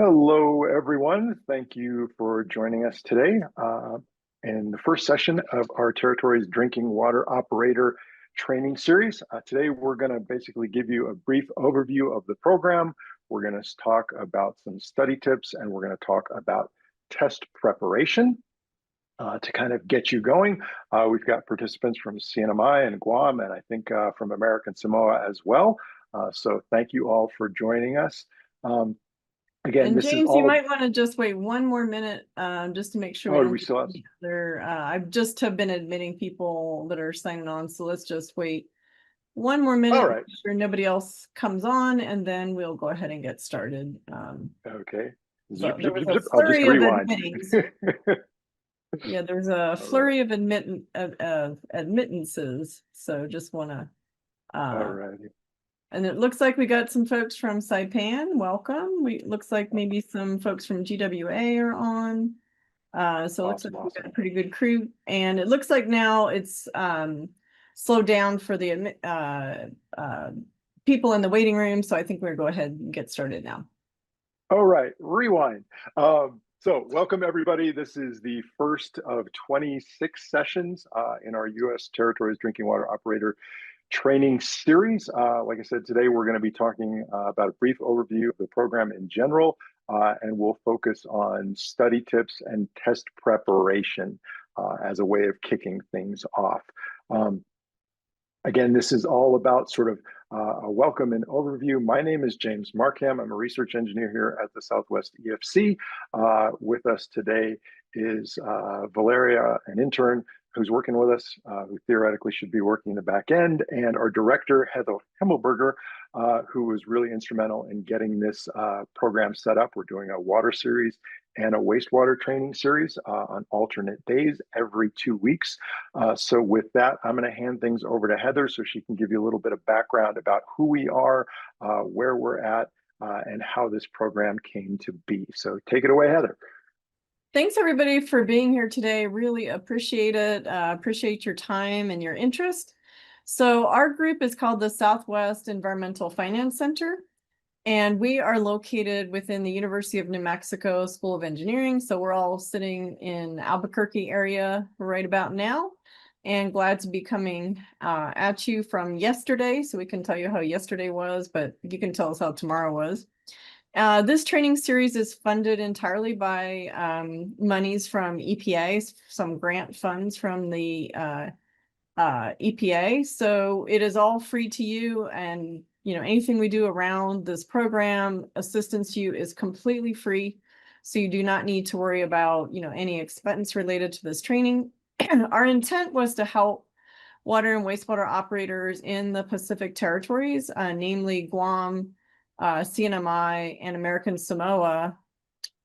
Hello, everyone. Thank you for joining us today in the first session of our Territories Drinking Water Operator Training Series. Today, we're going to basically give you a brief overview of the program. We're going to talk about some study tips, and we're going to talk about test preparation to kind of get you going. We've got participants from CNMI and Guam, and I think from American Samoa as well. So thank you all for joining us. Again, And this is James, you all. might want to just wait one more minute, just to make sure we Oh, don't we get still have. any other. I've just have been admitting people that are signing on, so let's just wait one more All minute, right. make sure nobody else comes on, and then we'll go ahead and get started. Okay. So Zip, there zip, was zip, a zip. I'll just flurry of rewind. admittings. Yeah, there's a All right. flurry of admittances. So just want to, All right. and it looks like we got some folks from Saipan. Welcome. Looks like maybe some folks from GWA are on. So it looks like Awesome. we've got a Awesome. pretty good crew, and it looks like now it's slowed down for the people in the waiting room. So I think we're go ahead and get started now. All right. Rewind. So welcome, everybody. This is the first of 26 sessions in our U.S. Territories Drinking Water Operator Training Series. Like I said, today we're going to be talking about a brief overview of the program in general, and we'll focus on study tips and test preparation as a way of kicking things off. Again, this is all about sort of a welcome and overview. My name is James Markham. I'm a research engineer here at the Southwest EFC. With us today is Valeria, an intern who's working with us, who theoretically should be working the back end, and our director, Heather Himmelberger, who was really instrumental in getting this program set up. We're doing a water series and a wastewater training series on alternate days every 2 weeks. So with that, I'm going to hand things over to Heather so she can give you a little bit of background about who we are, where we're at, and how this program came to be. So take it away, Heather. Thanks everybody for being here today. Really appreciate it. Appreciate your time and your interest. So our group is called the Southwest Environmental Finance Center, and we are located within the University of New Mexico School of Engineering. So we're all sitting in Albuquerque area right about now, and glad to be coming at you from yesterday. So we can tell you how yesterday was, but you can tell us how tomorrow was. This training series is funded entirely by monies from EPA, some grant funds from the EPA. So it is all free to you, and anything we do around this program, assistance to you, is completely free. So you do not need to worry about any expense related to this training. Our intent was to help water and wastewater operators in the Pacific territories, namely Guam, CNMI, and American Samoa,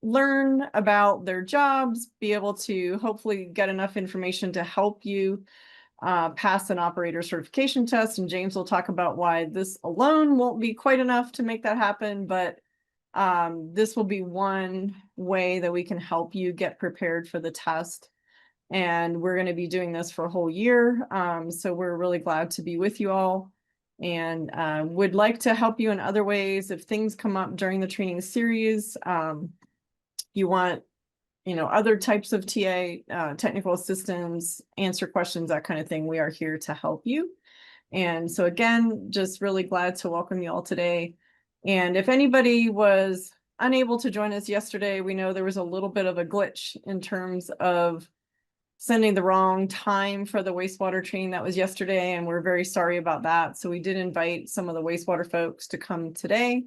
learn about their jobs, be able to hopefully get enough information to help you pass an operator certification test. And James will talk about why this alone won't be quite enough to make that happen, but this will be one way that we can help you get prepared for the test. And we're going to be doing this for a whole year. So we're really glad to be with you all, and would like to help you in other ways. If things come up during the training series, you want other types of TA, technical assistance, answer questions, that kind of thing, we are here to help you. And so again, just really glad to welcome you all today. And if anybody was unable to join us yesterday, we know there was a little bit of a glitch in terms of sending the wrong time for the wastewater training that was yesterday, and we're very sorry about that. So we did invite some of the wastewater folks to come today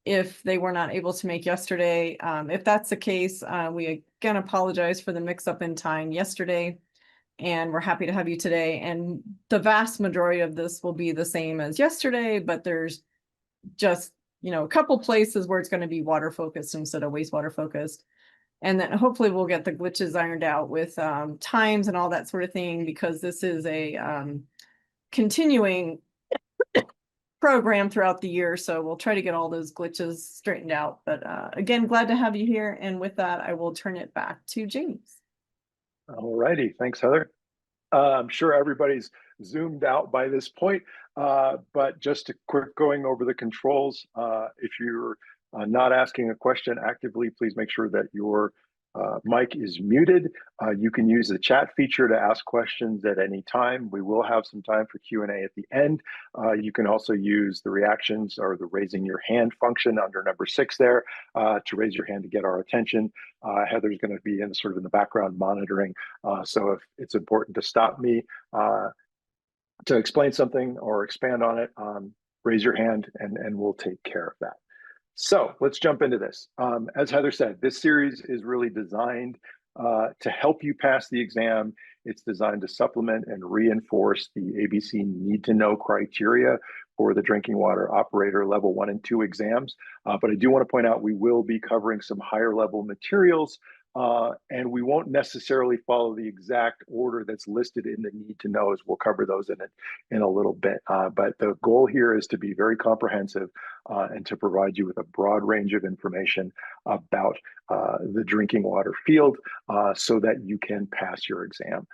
if they were not able to make yesterday. If that's the case, we again apologize for the mix-up in time yesterday, and we're happy to have you today. And the vast majority of this will be the same as yesterday, but there's just a couple places where it's going to be water focused instead of wastewater focused. And then hopefully we'll get the glitches ironed out with times and all that sort of thing, because this is a continuing program throughout the year. So we'll try to get all those glitches straightened out. But again, glad to have you here. And with that, I will turn it back to James. All righty. Thanks, Heather. I'm sure everybody's zoomed out by this point, but just a quick going over the controls. If you're not asking a question actively, please make sure that your mic is muted. You can use the chat feature to ask questions at any time. We will have some time for Q&A at the end. You can also use the reactions or the raising your hand function under number 6 there to raise your hand to get our attention. Heather's going to be in the background monitoring. So if it's important to stop me to explain something or expand on it, raise your hand and we'll take care of that. So let's jump into this. As Heather said, this series is really designed to help you pass the exam. It's designed to supplement and reinforce the ABC need to know criteria for the drinking water operator level 1 and 2 exams. But I do want to point out we will be covering some higher level materials and we won't necessarily follow the exact order that's listed in the need to knows. We'll cover those in a little bit. But the goal here is to be very comprehensive and to provide you with a broad range of information about the drinking water field so that you can pass your exam.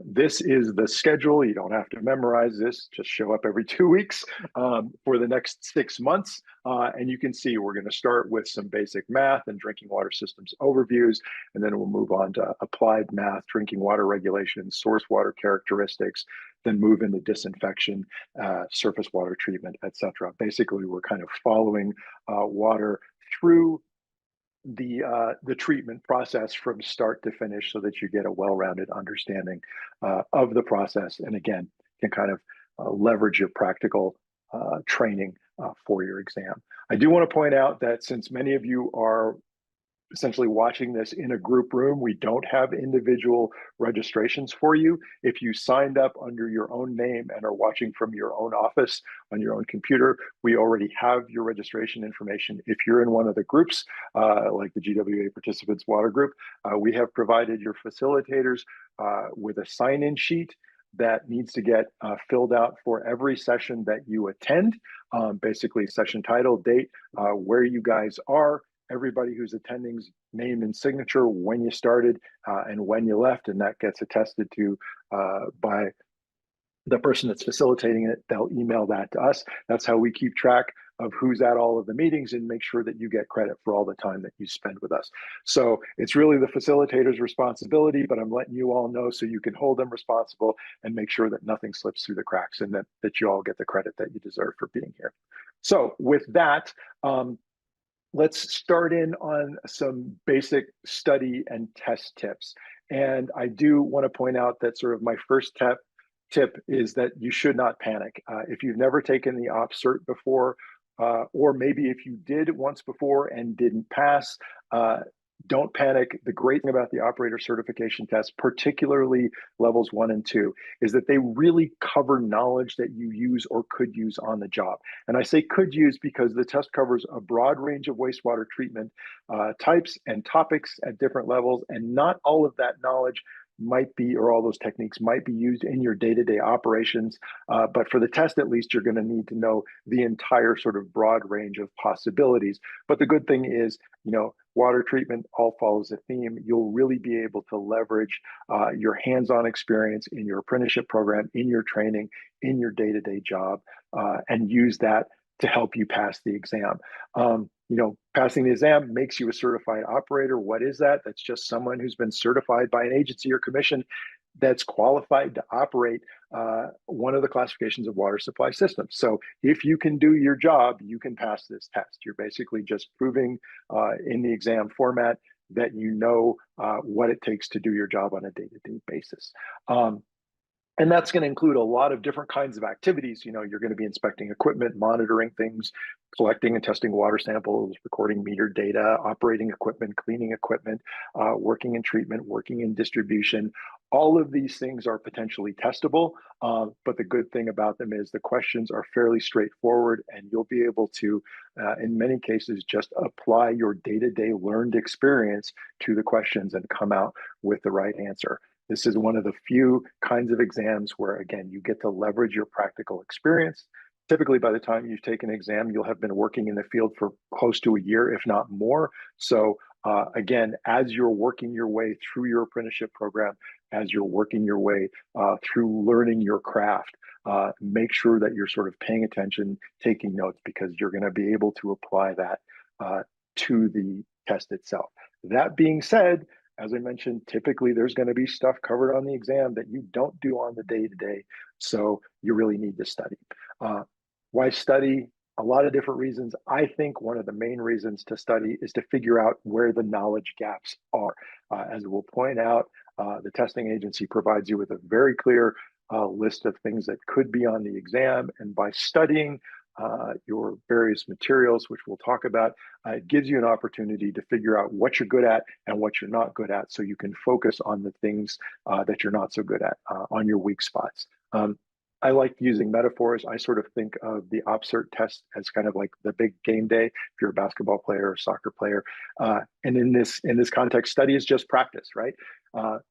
This is the schedule. You don't have to memorize this. Just show up every 2 weeks for the next 6 months. And you can see we're going to start with some basic math and drinking water systems overviews, and then we'll move on to applied math, drinking water regulation, source water characteristics, then move into disinfection, surface water treatment, etc. Basically, we're kind of following water through the treatment process from start to finish so that you get a well-rounded understanding of the process, and again can kind of leverage your practical training for your exam. I do want to point out that since many of you are essentially watching this in a group room, we don't have individual registrations for you. If you signed up under your own name and are watching from your own office on your own computer, we already have your registration information. If you're in one of the groups, like the GWA Participants Water Group, we have provided your facilitators with a sign-in sheet that needs to get filled out for every session that you attend. Basically, session title, date, where you guys are, everybody who's attending's name and signature, when you started and when you left, and that gets attested to by the person that's facilitating it. They'll email that to us. That's how we keep track of who's at all of the meetings and make sure that you get credit for all the time that you spend with us. So it's really the facilitator's responsibility, but I'm letting you all know so you can hold them responsible and make sure that nothing slips through the cracks and that you all get the credit that you deserve for being here. So with that, let's start in on some basic study and test tips. And I do want to point out that sort of my first tip is that you should not panic. If you've never taken the Cert before, or maybe if you did once before and didn't pass, don't panic. The great thing about the operator certification test, particularly levels 1 and 2, is that they really cover knowledge that you use or could use on the job. And I say could use because the test covers a broad range of wastewater treatment types and topics at different levels, and not all of that knowledge might be, or all those techniques might be used in your day-to-day operations. But for the test, at least, you're going to need to know the entire sort of broad range of possibilities. But the good thing is, water treatment all follows a theme. You'll really be able to leverage your hands-on experience in your apprenticeship program, in your training, in your day-to-day job, and use that to help you pass the exam. Passing the exam makes you a certified operator. What is that? That's just someone who's been certified by an agency or commission that's qualified to operate one of the classifications of water supply systems. So if you can do your job, you can pass this test. You're basically just proving in the exam format that you know what it takes to do your job on a day-to-day basis. And that's going to include a lot of different kinds of activities. You're going to be inspecting equipment, monitoring things, collecting and testing water samples, recording meter data, operating equipment, cleaning equipment, working in treatment, working in distribution. All of these things are potentially testable, but the good thing about them is the questions are fairly straightforward, and you'll be able to, in many cases, just apply your day-to-day learned experience to the questions and come out with the right answer. This is one of the few kinds of exams where, again, you get to leverage your practical experience. Typically, by the time you've taken an exam, you'll have been working in the field for close to a year, if not more. So again, as you're working your way through your apprenticeship program, as you're working your way through learning your craft, make sure that you're sort of paying attention, taking notes, because you're going to be able to apply that to the test itself. That being said, as I mentioned, typically there's going to be stuff covered on the exam that you don't do on the day-to-day, so you really need to study. Why study? A lot of different reasons. I think one of the main reasons to study is to figure out where the knowledge gaps are. As we'll point out, the testing agency provides you with a very clear list of things that could be on the exam, and by studying your various materials, which we'll talk about, it gives you an opportunity to figure out what you're good at and what you're not good at, so you can focus on the things that you're not so good at, on your weak spots. I like using metaphors. I sort of think of the Cert test as kind of like the big game day if you're a basketball player or soccer player. And in this context, study is just practice, right?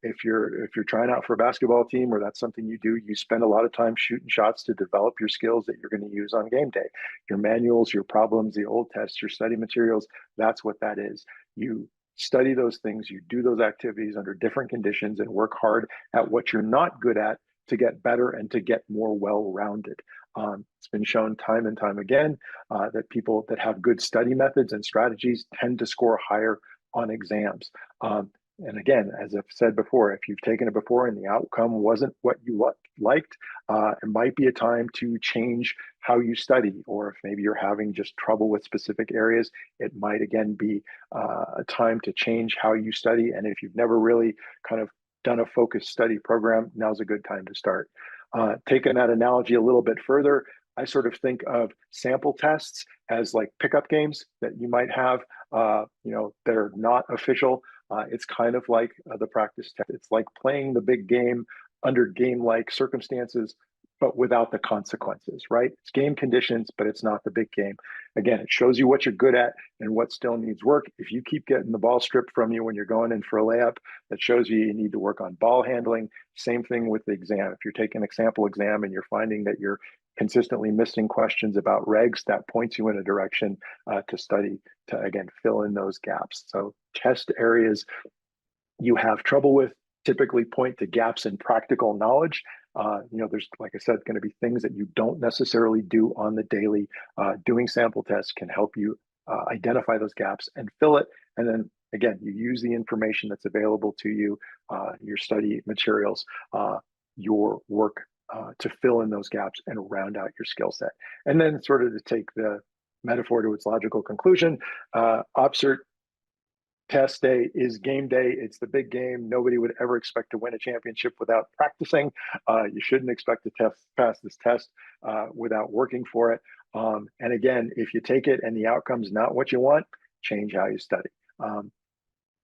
If you're trying out for a basketball team, or that's something you do, you spend a lot of time shooting shots to develop your skills that you're going to use on game day. Your manuals, your problems, the old tests, your study materials, that's what that is. You study those things, you do those activities under different conditions, and work hard at what you're not good at to get better and to get more well-rounded. It's been shown time and time again that people that have good study methods and strategies tend to score higher on exams. And again, as I've said before, if you've taken it before and the outcome wasn't what you liked, it might be a time to change how you study. Or if maybe you're having just trouble with specific areas, it might again be a time to change how you study. And if you've never really kind of done a focused study program, now's a good time to start. Taking that analogy a little bit further, I sort of think of sample tests as like pickup games that you might have, that are not official. It's kind of like the practice test. It's like playing the big game under game-like circumstances, but without the consequences, right? It's game conditions, but it's not the big game. Again, it shows you what you're good at and what still needs work. If you keep getting the ball stripped from you when you're going in for a layup, that shows you need to work on ball handling. Same thing with the exam. If you're taking a sample exam and you're finding that you're consistently missing questions about regs, that points you in a direction to study to, again, fill in those gaps. So test areas you have trouble with typically point to gaps in practical knowledge. There's, like I said, going to be things that you don't necessarily do on the daily. Doing sample tests can help you identify those gaps and fill it. And then again, you use the information that's available to you, your study materials, your work to fill in those gaps and round out your skill set. And then sort of to take the metaphor to its logical conclusion, Cert test day is game day. It's the big game. Nobody would ever expect to win a championship without practicing. You shouldn't expect to pass this test without working for it. And again, if you take it and the outcome's not what you want, change how you study.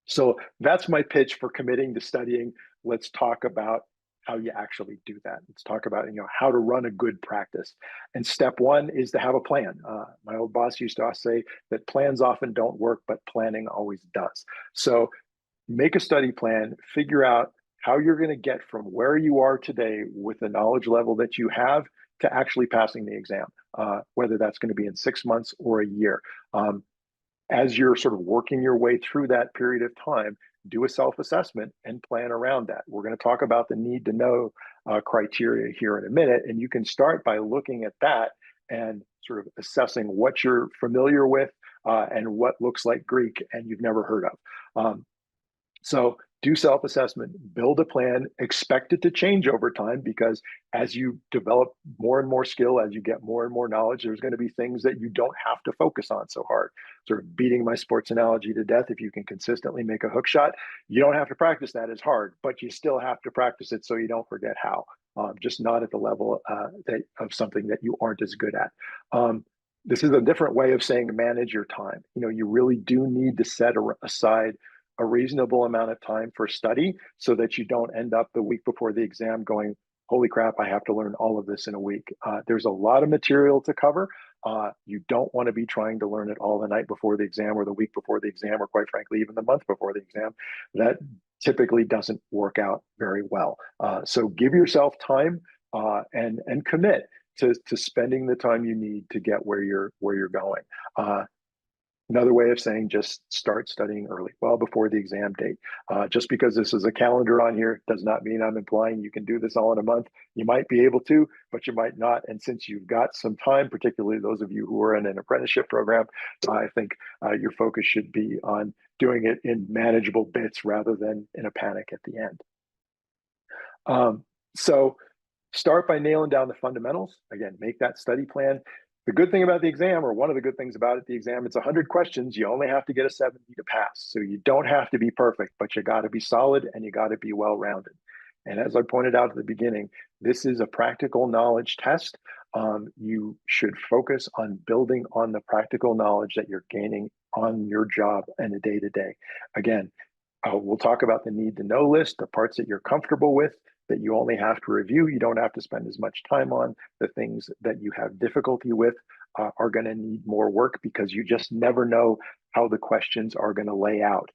So that's my pitch for committing to studying. Let's talk about how you actually do that. Let's talk about how to run a good practice. And step one is to have a plan. My old boss used to say that plans often don't work, but planning always does. So make a study plan, figure out how you're going to get from where you are today with the knowledge level that you have to actually passing the exam, whether that's going to be in 6 months or a year. As you're sort of working your way through that period of time, do a self-assessment and plan around that. We're going to talk about the need to know criteria here in a minute, and you can start by looking at that and sort of assessing what you're familiar with and what looks like Greek and you've never heard of. So do self-assessment, build a plan, expect it to change over time, because as you develop more and more skill, as you get more and more knowledge, there's going to be things that you don't have to focus on so hard. Sort of beating my sports analogy to death, if you can consistently make a hook shot, you don't have to practice that as hard, but you still have to practice it so you don't forget how, just not at the level of something that you aren't as good at. This is a different way of saying manage your time. You really do need to set aside a reasonable amount of time for study so that you don't end up the week before the exam going, holy crap, I have to learn all of this in a week. There's a lot of material to cover. You don't want to be trying to learn it all the night before the exam or the week before the exam, or quite frankly, even the month before the exam. That typically doesn't work out very well. So give yourself time and commit to spending the time you need to get where you're going. Another way of saying just start studying early, well before the exam date. Just because this is a calendar on here does not mean I'm implying you can do this all in a month. You might be able to, but you might not. And since you've got some time, particularly those of you who are in an apprenticeship program, I think your focus should be on doing it in manageable bits rather than in a panic at the end. So start by nailing down the fundamentals. Again, make that study plan. The good thing about the exam, or one of the good things about it, the exam, it's 100 questions. You only have to get a 70 to pass. So you don't have to be perfect, but you got to be solid and you got to be well-rounded. And as I pointed out at the beginning, this is a practical knowledge test. You should focus on building on the practical knowledge that you're gaining on your job and the day-to-day. Again, we'll talk about the need to know list, the parts that you're comfortable with, that you only have to review. You don't have to spend as much time on. The things that you have difficulty with are going to need more work because you just never know how the questions are going to lay out.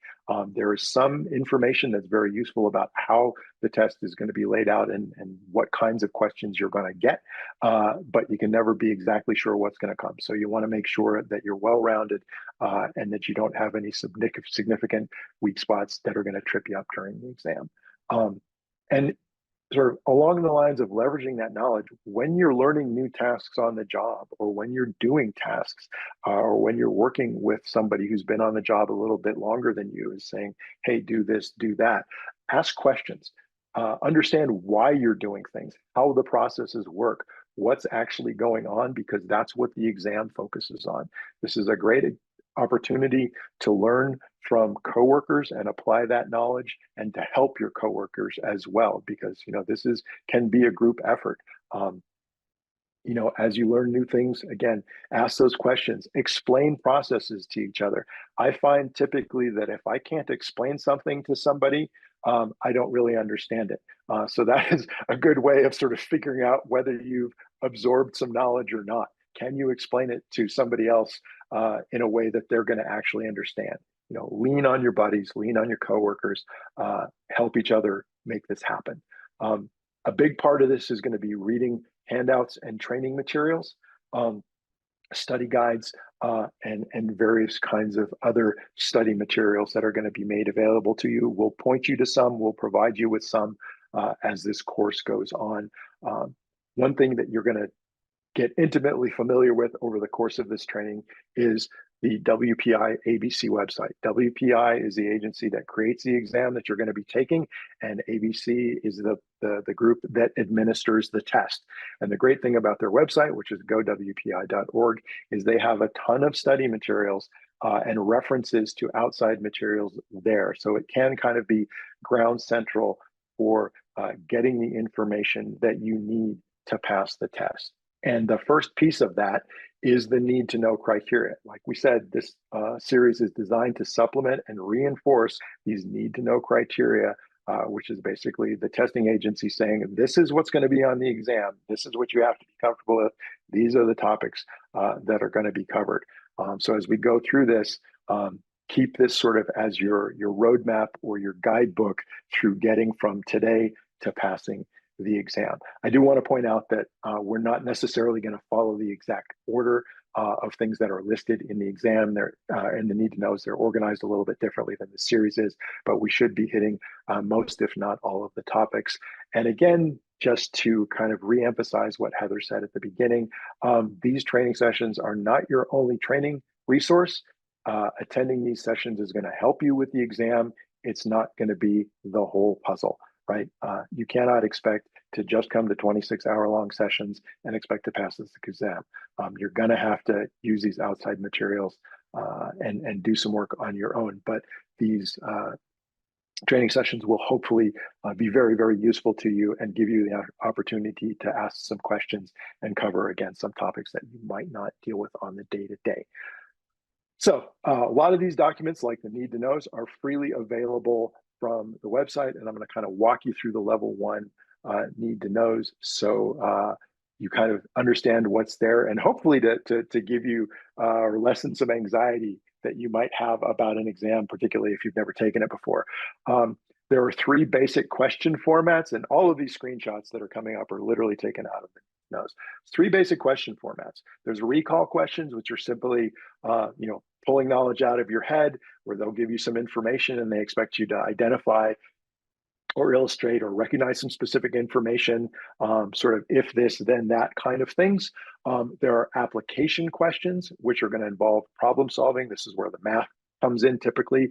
There is some information that's very useful about how the test is going to be laid out and what kinds of questions you're going to get, but you can never be exactly sure what's going to come. So you want to make sure that you're well-rounded and that you don't have any significant weak spots that are going to trip you up during the exam. And sort of along the lines of leveraging that knowledge, when you're learning new tasks on the job, or when you're doing tasks, or when you're working with somebody who's been on the job a little bit longer than you, is saying, hey, do this, do that. Ask questions. Understand why you're doing things, how the processes work, what's actually going on, because that's what the exam focuses on. This is a great opportunity to learn from coworkers and apply that knowledge, and to help your coworkers as well, because this can be a group effort. As you learn new things, again, ask those questions, explain processes to each other. I find typically that if I can't explain something to somebody, I don't really understand it. So that is a good way of sort of figuring out whether you've absorbed some knowledge or not. Can you explain it to somebody else in a way that they're going to actually understand? Lean on your buddies, lean on your coworkers, help each other make this happen. A big part of this is going to be reading handouts and training materials, study guides, and various kinds of other study materials that are going to be made available to you. We'll point you to some, we'll provide you with some as this course goes on. One thing that you're going to get intimately familiar with over the course of this training is the WPI ABC website. WPI is the agency that creates the exam that you're going to be taking, and ABC is the group that administers the test. And the great thing about their website, which is gowpi.org, is they have a ton of study materials and references to outside materials there. So it can kind of be ground central for getting the information that you need to pass the test. And the first piece of that is the need to know criteria. Like we said, this series is designed to supplement and reinforce these need to know criteria, which is basically the testing agency saying, this is what's going to be on the exam. This is what you have to be comfortable with. These are the topics that are going to be covered. So as we go through this, keep this sort of as your roadmap or your guidebook through getting from today to passing the exam. I do want to point out that we're not necessarily going to follow the exact order of things that are listed in the exam. They're and the need to knows they're organized a little bit differently than the series is, but we should be hitting most, if not all, of the topics. And again, just to kind of reemphasize what Heather said at the beginning, these training sessions are not your only training resource. Attending these sessions is going to help you with the exam. It's not going to be the whole puzzle. Right? You cannot expect to just come to 26-hour-long sessions and expect to pass this exam. You're going to have to use these outside materials and do some work on your own. But these training sessions will hopefully be very, very useful to you and give you the opportunity to ask some questions and cover, again, some topics that you might not deal with on the day-to-day. So a lot of these documents, like the need to knows, are freely available from the website, and I'm going to kind of walk you through the level 1 need to knows, so you kind of understand what's there, and hopefully to give you or lessen some anxiety that you might have about an exam, particularly if you've never taken it before. There are 3 basic question formats, and all of these screenshots that are coming up are literally taken out of the knows. 3 basic question formats. There's recall questions, which are simply, pulling knowledge out of your head, where they'll give you some information and they expect you to identify or illustrate or recognize some specific information, sort of if this, then that kind of things. There are application questions, which are going to involve problem solving. This is where the math comes in typically,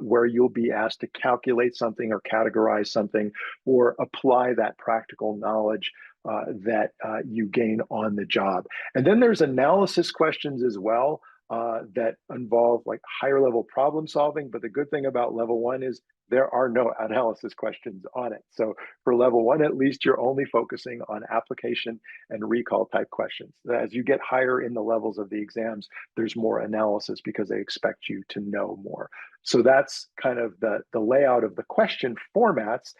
where you'll be asked to calculate something or categorize something or apply that practical knowledge that you gain on the job. And then there's analysis questions as well, that involve like higher level problem solving. But the good thing about level one is there are no analysis questions on it. So for level one, at least, you're only focusing on application and recall type questions. As you get higher in the levels of the exams, there's more analysis because they expect you to know more. So that's kind of the layout of the question formats.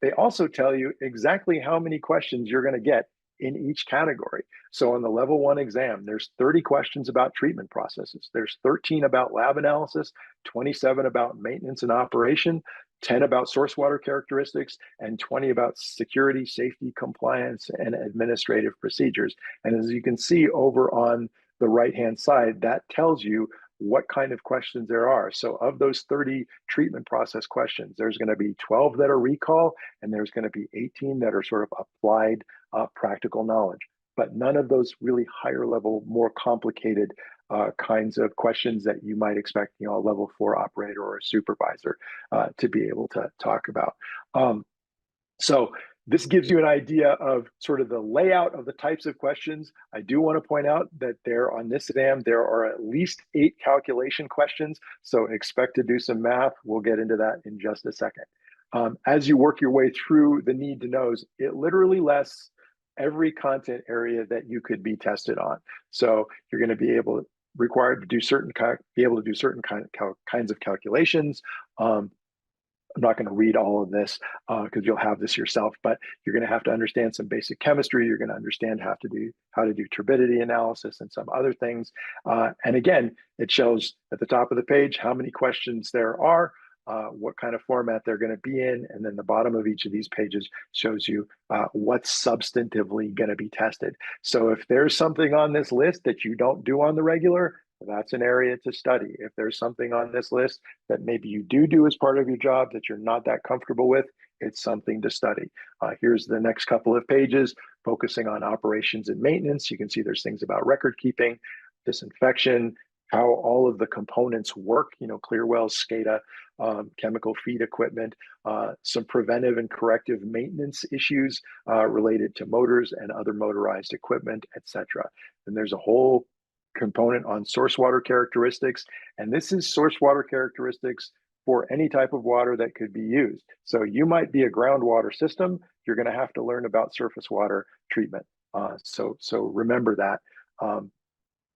They also tell you exactly how many questions you're going to get in each category. So on the level one exam, there's 30 questions about treatment processes. There's 13 about lab analysis, 27 about maintenance and operation, 10 about source water characteristics, and 20 about security, safety, compliance, and administrative procedures. And as you can see over on the right-hand side, that tells you what kind of questions there are. So of those 30 treatment process questions, there's going to be 12 that are recall, and there's going to be 18 that are sort of applied practical knowledge. But none of those really higher level, more complicated kinds of questions that you might expect, a level 4 operator or a supervisor to be able to talk about. So this gives you an idea of sort of the layout of the types of questions. I do want to point out that on this exam, there are at least 8 calculation questions. So expect to do some math. We'll get into that in just a second. As you work your way through the need to knows, it literally lists every content area that you could be tested on. So you're going to be required to do certain kinds of calculations. I'm not going to read all of this because you'll have this yourself, but you're going to have to understand some basic chemistry. You're going to understand how to do turbidity analysis and some other things. And again, it shows at the top of the page how many questions there are, what kind of format they're going to be in, and then the bottom of each of these pages shows you what's substantively going to be tested. So if there's something on this list that you don't do on the regular, that's an area to study. If there's something on this list that maybe you do as part of your job that you're not that comfortable with, it's something to study. Here's the next couple of pages focusing on operations and maintenance. You can see there's things about record keeping, disinfection, how all of the components work, clear wells, SCADA, chemical feed equipment, some preventive and corrective maintenance issues related to motors and other motorized equipment, etc. And there's a whole component on source water characteristics. And this is source water characteristics for any type of water that could be used. So you might be a groundwater system. You're going to have to learn about surface water treatment. So remember that.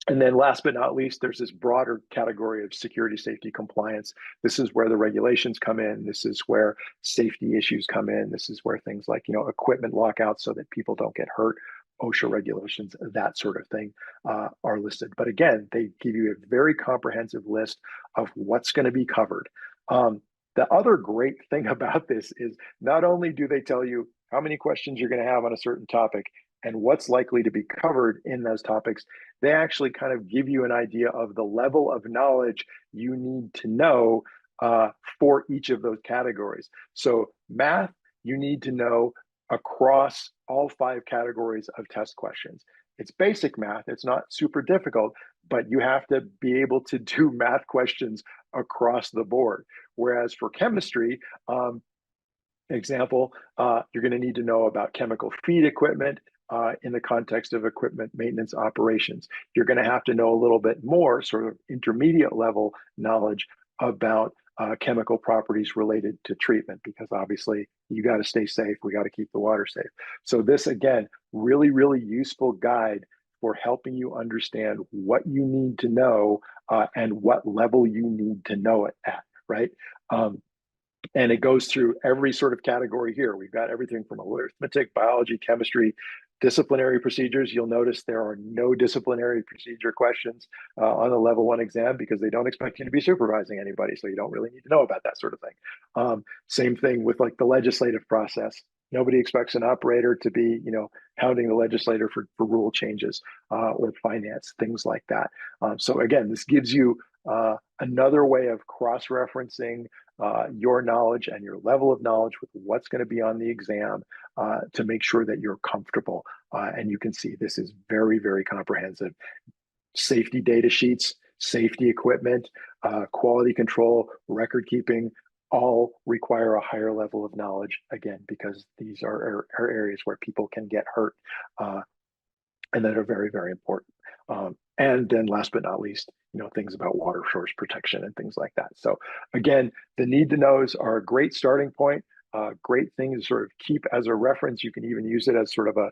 And then last but not least, there's this broader category of security, safety, compliance. This is where the regulations come in. This is where safety issues come in. This is where things like, equipment lockouts so that people don't get hurt, OSHA regulations, that sort of thing are listed. But again, they give you a very comprehensive list of what's going to be covered. The other great thing about this is not only do they tell you how many questions you're going to have on a certain topic and what's likely to be covered in those topics, they actually kind of give you an idea of the level of knowledge you need to know for each of those categories. So math, you need to know across all 5 categories of test questions. It's basic math. It's not super difficult, but you have to be able to do math questions across the board. Whereas for chemistry, example, you're going to need to know about chemical feed equipment in the context of equipment maintenance operations. You're going to have to know a little bit more sort of intermediate level knowledge about chemical properties related to treatment, because obviously you got to stay safe. We got to keep the water safe. So this, again, really, really useful guide for helping you understand what you need to know and what level you need to know it at, right? And it goes through every sort of category here. We've got everything from arithmetic, biology, chemistry, disciplinary procedures. You'll notice there are no disciplinary procedure questions on the level 1 exam because they don't expect you to be supervising anybody. So you don't really need to know about that sort of thing. Same thing with like the legislative process. Nobody expects an operator to be, hounding the legislator for rule changes or finance, things like that. So again, this gives you another way of cross-referencing your knowledge and your level of knowledge with what's going to be on the exam to make sure that you're comfortable. And you can see this is very, very comprehensive. Safety data sheets, safety equipment, quality control, record keeping, all require a higher level of knowledge, again, because these are areas where people can get hurt and that are very, very important. And then last but not least, things about water source protection and things like that. So again, the need to knows are a great starting point. Great thing to sort of keep as a reference. You can even use it as sort of a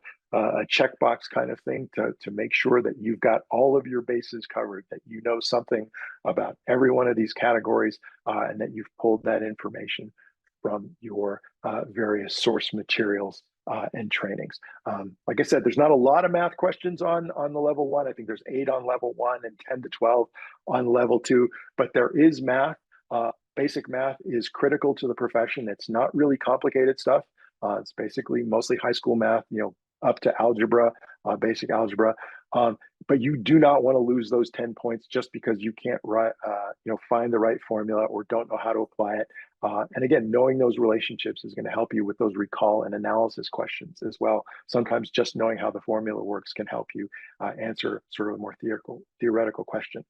checkbox kind of thing to make sure that you've got all of your bases covered, that you know something about every one of these categories, and that you've pulled that information from your various source materials and trainings. Like I said, there's not a lot of math questions on the level 1. I think there's 8 on level 1 and 10 to 12 on level 2, but there is math. Basic math is critical to the profession. It's not really complicated stuff. It's basically mostly high school math, up to algebra, basic algebra. But you do not want to lose those 10 points just because you can't find the right formula or don't know how to apply it. And again, knowing those relationships is going to help you with those recall and analysis questions as well. Sometimes just knowing how the formula works can help you answer sort of a more theoretical question.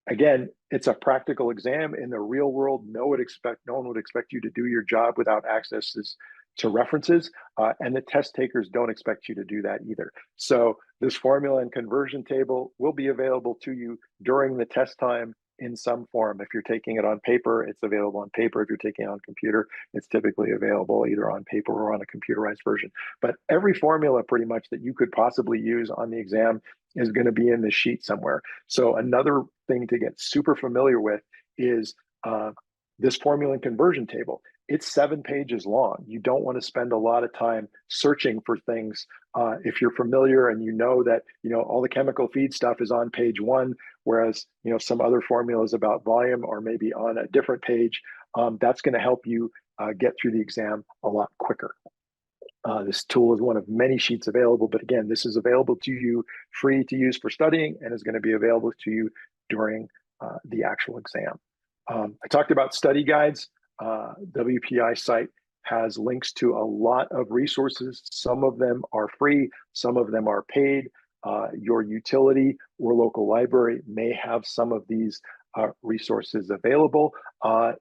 Again, it's a practical exam. In the real world, no one would expect you to do your job without access to references, and the test takers don't expect you to do that either. So this formula and conversion table will be available to you during the test time in some form. If you're taking it on paper, it's available on paper. If you're taking it on computer, it's typically available either on paper or on a computerized version. But every formula pretty much that you could possibly use on the exam is going to be in the sheet somewhere. So another thing to get super familiar with is this formula and conversion table. It's 7 pages long. You don't want to spend a lot of time searching for things. If you're familiar and you know that all the chemical feed stuff is on page 1, whereas some other formulas about volume are maybe on a different page, that's going to help you get through the exam a lot quicker. This tool is one of many sheets available, but again, this is available to you free to use for studying and is going to be available to you during the actual exam. I talked about study guides. WPI site has links to a lot of resources. Some of them are free, some of them are paid. Your utility or local library may have some of these resources available.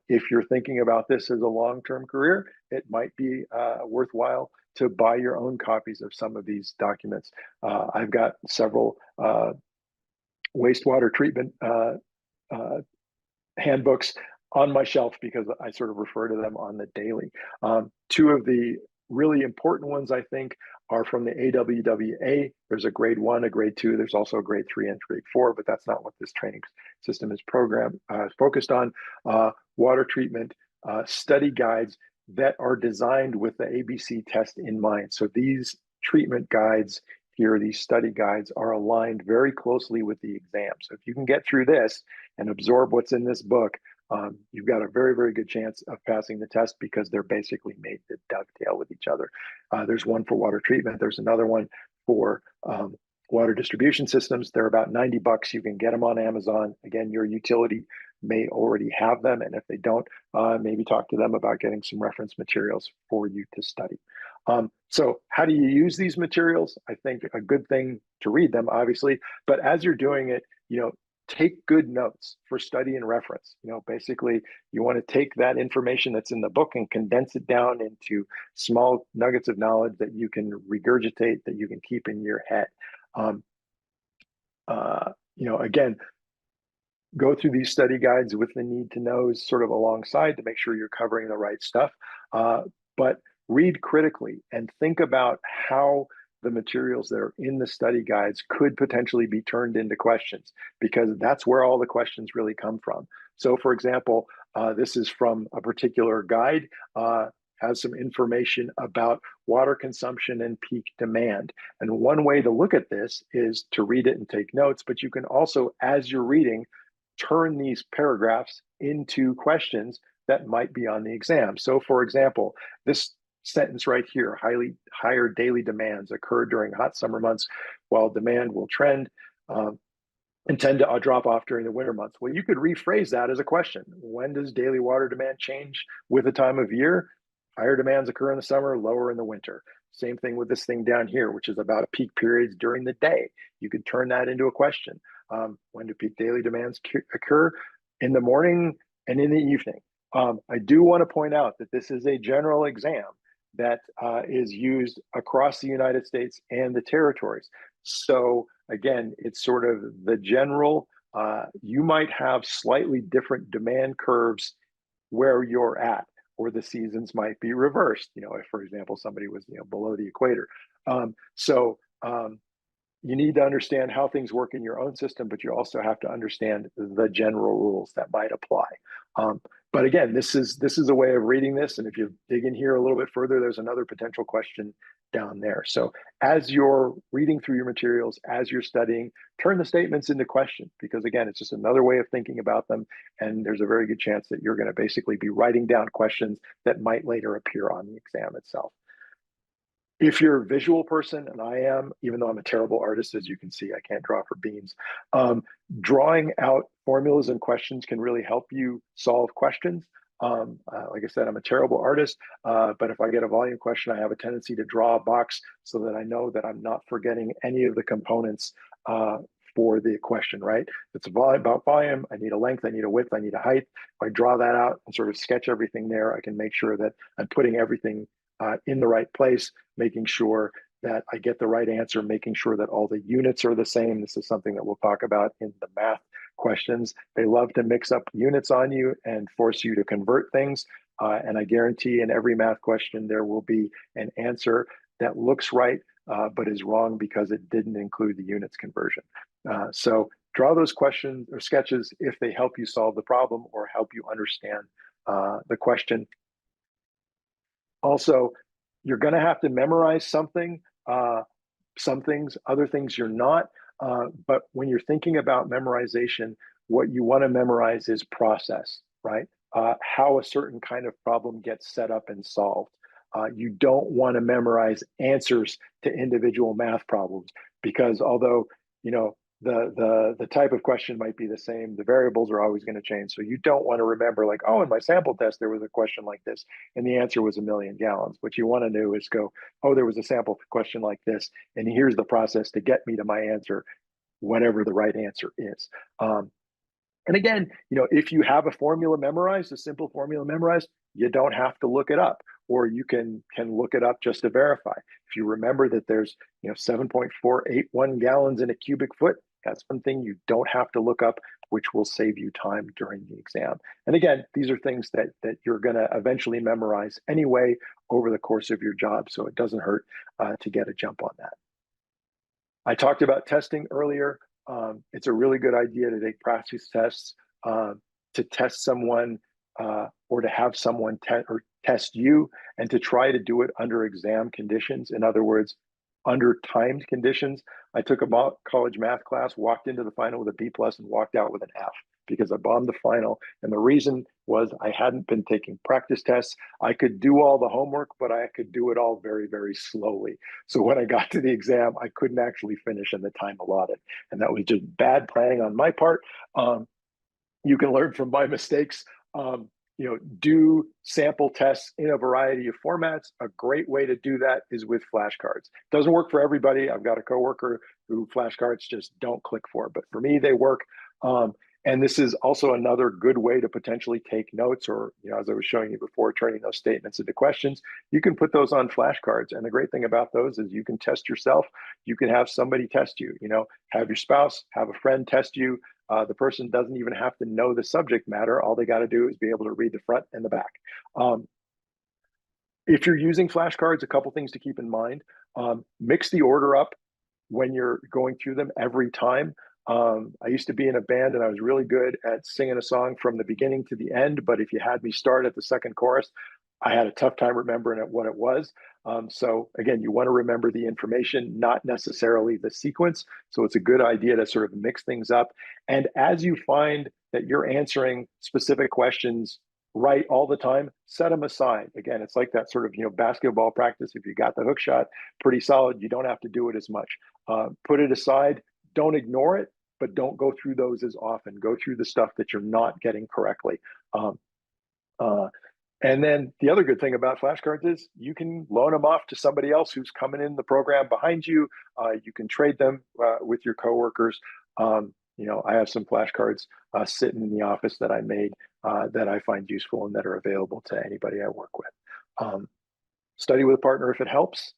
If you're thinking about this as a long-term career, it might be worthwhile to buy your own copies of some of these documents. I've got several wastewater treatment handbooks on my shelf because I sort of refer to them on the daily. 2 of the really important ones, I think, are from the AWWA. There's a grade 1, a grade 2. There's also a grade 3 and grade 4, but that's not what this training system is focused on. Water treatment study guides that are designed with the ABC test in mind. So these treatment guides here, these study guides, are aligned very closely with the exam. So if you can get through this and absorb what's in this book, you've got a very, very good chance of passing the test because they're basically made to dovetail with each other. There's one for water treatment. There's another one for water distribution systems. They're about $90. You can get them on Amazon. Again, your utility may already have them. And if they don't, maybe talk to them about getting some reference materials for you to study. So how do you use these materials? I think a good thing to read them, obviously, but as you're doing it, take good notes for study and reference. Basically, you want to take that information that's in the book and condense it down into small nuggets of knowledge that you can regurgitate, that you can keep in your head. Again, go through these study guides with the need to knows sort of alongside to make sure you're covering the right stuff. But read critically and think about how the materials that are in the study guides could potentially be turned into questions, because that's where all the questions really come from. So for example, this is from a particular guide, has some information about water consumption and peak demand. And one way to look at this is to read it and take notes, but you can also, as you're reading, turn these paragraphs into questions that might be on the exam. So for example, this sentence right here, higher daily demands occur during hot summer months, while demand will trend and tend to drop off during the winter months. Well, you could rephrase that as a question. When does daily water demand change with the time of year? Higher demands occur in the summer, lower in the winter. Same thing with this thing down here, which is about peak periods during the day. You could turn that into a question. When do peak daily demands occur? In the morning and in the evening. I do want to point out that this is a general exam that is used across the United States and the territories. So again, it's sort of the general, you might have slightly different demand curves where you're at, or the seasons might be reversed, if, for example, somebody was, below the equator. You need to understand how things work in your own system, but you also have to understand the general rules that might apply. But again, this is a way of reading this. And if you dig in here a little bit further, there's another potential question down there. So as you're reading through your materials, as you're studying, turn the statements into questions, because again, it's just another way of thinking about them. And there's a very good chance that you're going to basically be writing down questions that might later appear on the exam itself. If you're a visual person, and I am, even though I'm a terrible artist, as you can see, I can't draw for beans, drawing out formulas and questions can really help you solve questions. Like I said, I'm a terrible artist, but if I get a volume question, I have a tendency to draw a box so that I know that I'm not forgetting any of the components for the question, right? It's about volume, I need a length, I need a width, I need a height. If I draw that out and sort of sketch everything there, I can make sure that I'm putting everything in the right place, making sure that I get the right answer, making sure that all the units are the same. This is something that we'll talk about in the math questions. They love to mix up units on you and force you to convert things. And I guarantee in every math question, there will be an answer that looks right, but is wrong because it didn't include the units conversion. So draw those questions or sketches if they help you solve the problem or help you understand the question. Also, you're going to have to memorize something, some things, other things you're not. But when you're thinking about memorization, what you want to memorize is process, right? How a certain kind of problem gets set up and solved. You don't want to memorize answers to individual math problems, because although, the type of question might be the same, the variables are always going to change. So you don't want to remember like, oh, in my sample test, there was a question like this, and the answer was 1,000,000 gallons. What you want to do is go, oh, there was a sample question like this, and here's the process to get me to my answer, whatever the right answer is. And again, if you have a formula memorized, a simple formula memorized, you don't have to look it up, or you can look it up just to verify. If you remember that there's 7.481 gallons in a cubic foot, that's one thing you don't have to look up, which will save you time during the exam. And again, these are things that you're going to eventually memorize anyway over the course of your job, so it doesn't hurt to get a jump on that. I talked about testing earlier. It's a really good idea to take practice tests to test someone or to have someone test you, and to try to do it under exam conditions. In other words, under timed conditions. I took a college math class, walked into the final with a B+ and walked out with an F because I bombed the final. And the reason was I hadn't been taking practice tests. I could do all the homework, but I could do it all very, very slowly. So when I got to the exam, I couldn't actually finish in the time allotted. And that was just bad planning on my part. You can learn from my mistakes. Do sample tests in a variety of formats. A great way to do that is with flashcards. Doesn't work for everybody. I've got a coworker who flashcards just don't click for, but for me, they work. And this is also another good way to potentially take notes, or, as I was showing you before, turning those statements into questions. You can put those on flashcards. And the great thing about those is you can test yourself. You can have somebody test you, have your spouse, have a friend test you. The person doesn't even have to know the subject matter. All they got to do is be able to read the front and the back. If you're using flashcards, a couple things to keep in mind. Mix the order up when you're going through them every time. I used to be in a band and I was really good at singing a song from the beginning to the end, but if you had me start at the second chorus, I had a tough time remembering what it was. So again, you want to remember the information, not necessarily the sequence. So it's a good idea to sort of mix things up. And as you find that you're answering specific questions right all the time, set them aside. Again, it's like that sort of, basketball practice. If you got the hook shot pretty solid, you don't have to do it as much. Put it aside, don't ignore it, but don't go through those as often. Go through the stuff that you're not getting correctly. Um, uh, and then the other good thing about flashcards is you can loan them off to somebody else who's coming in the program behind you. You can trade them with your coworkers. I have some flashcards sitting in the office that I made that I find useful and that are available to anybody I work with. Study with a partner if it helps.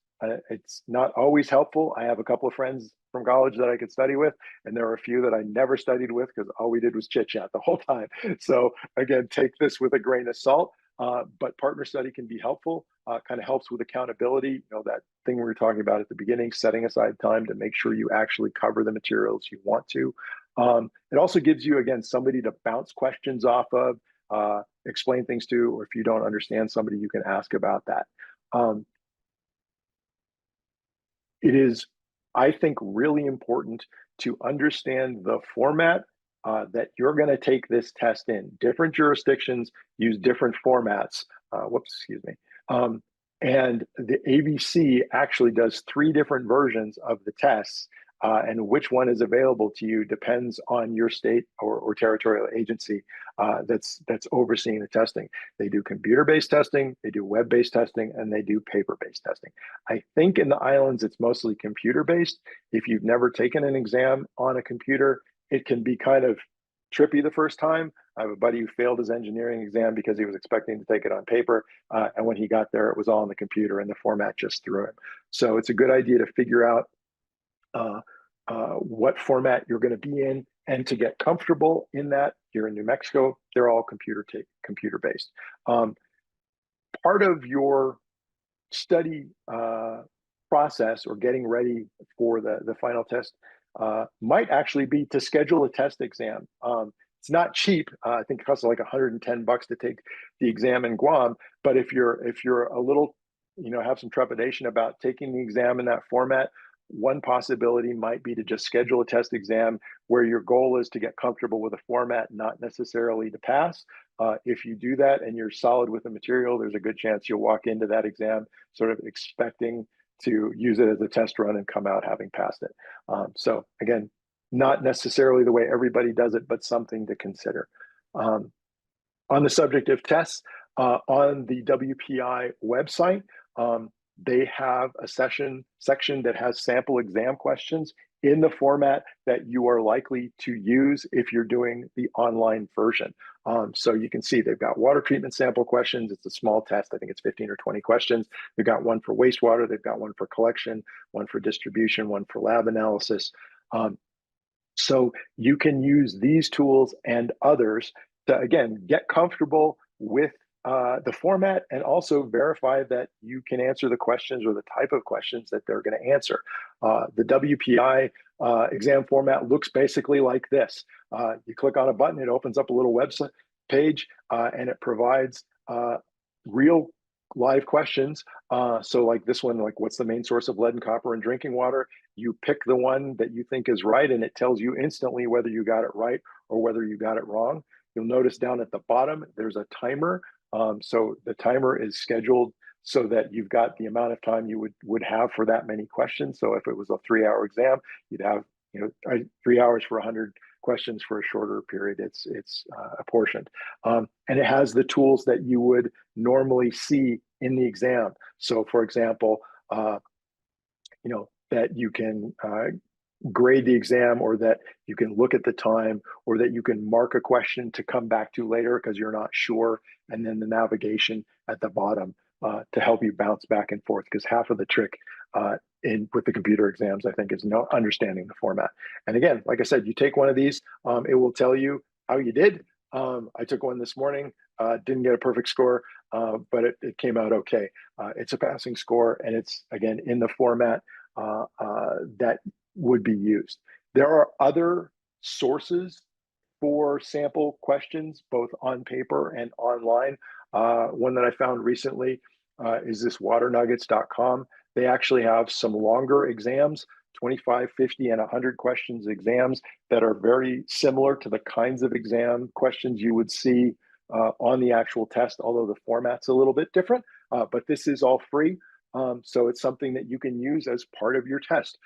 It's not always helpful. I have a couple of friends from college that I could study with, and there are a few that I never studied with because all we did was chit chat the whole time. So again, take this with a grain of salt. But partner study can be helpful, kind of helps with accountability. That thing we were talking about at the beginning, setting aside time to make sure you actually cover the materials you want to. It also gives you, again, somebody to bounce questions off of, explain things to, or if you don't understand somebody, you can ask about that. It is, I think, really important to understand the format that you're going to take this test in. Different jurisdictions use different formats. Excuse me. And the ABC actually does 3 different versions of the tests, and which one is available to you depends on your state or territorial agency that's overseeing the testing. They do computer-based testing, they do web-based testing, and they do paper-based testing. I think in the islands, it's mostly computer-based. If you've never taken an exam on a computer, it can be kind of trippy the first time. I have a buddy who failed his engineering exam because he was expecting to take it on paper. And when he got there, it was all on the computer and the format just threw him. So it's a good idea to figure out what format you're going to be in, and to get comfortable in that. Here in New Mexico, they're all computer-based. Part of your study process or getting ready for the final test might actually be to schedule a test exam. It's not cheap. I think it costs like $110 to take the exam in Guam. But if you're a little, have some trepidation about taking the exam in that format, one possibility might be to just schedule a test exam where your goal is to get comfortable with a format, not necessarily to pass. If you do that and you're solid with the material, there's a good chance you'll walk into that exam sort of expecting to use it as a test run and come out having passed it. So again, not necessarily the way everybody does it, but something to consider. On the subject of tests, on the WPI website, they have a section that has sample exam questions in the format that you are likely to use if you're doing the online version. So you can see they've got water treatment sample questions. It's a small test. I think it's 15 or 20 questions. They've got one for wastewater. They've got one for collection, one for distribution, one for lab analysis. So you can use these tools and others to, again, get comfortable with the format and also verify that you can answer the questions or the type of questions that they're going to answer. The WPI exam format looks basically like this. You click on a button, it opens up a little website page, and it provides real live questions. So like this one, like what's the main source of lead and copper in drinking water? You pick the one that you think is right, and it tells you instantly whether you got it right or whether you got it wrong. You'll notice down at the bottom, there's a timer. So the timer is scheduled so that you've got the amount of time you would have for that many questions. So if it was a 3-hour exam, you'd have 3 hours for 100 questions. For a shorter period, it's apportioned, and it has the tools that you would normally see in the exam. So, for example, that you can grade the exam, or that you can look at the time, or that you can mark a question to come back to later because you're not sure, and then the navigation at the bottom to help you bounce back and forth, because half of the trick with the computer exams, I think, is understanding the format. And again, like I said, you take one of these, it will tell you how you did. I took one this morning, didn't get a perfect score, but it came out okay. It's a passing score, and it's, again, in the format that would be used. There are other sources for sample questions, both on paper and online. One that I found recently is this waternuggets.com. They actually have some longer exams, 25, 50, and 100 questions exams that are very similar to the kinds of exam questions you would see on the actual test, although the format's a little bit different, but this is all free. So it's something that you can use as part of your test.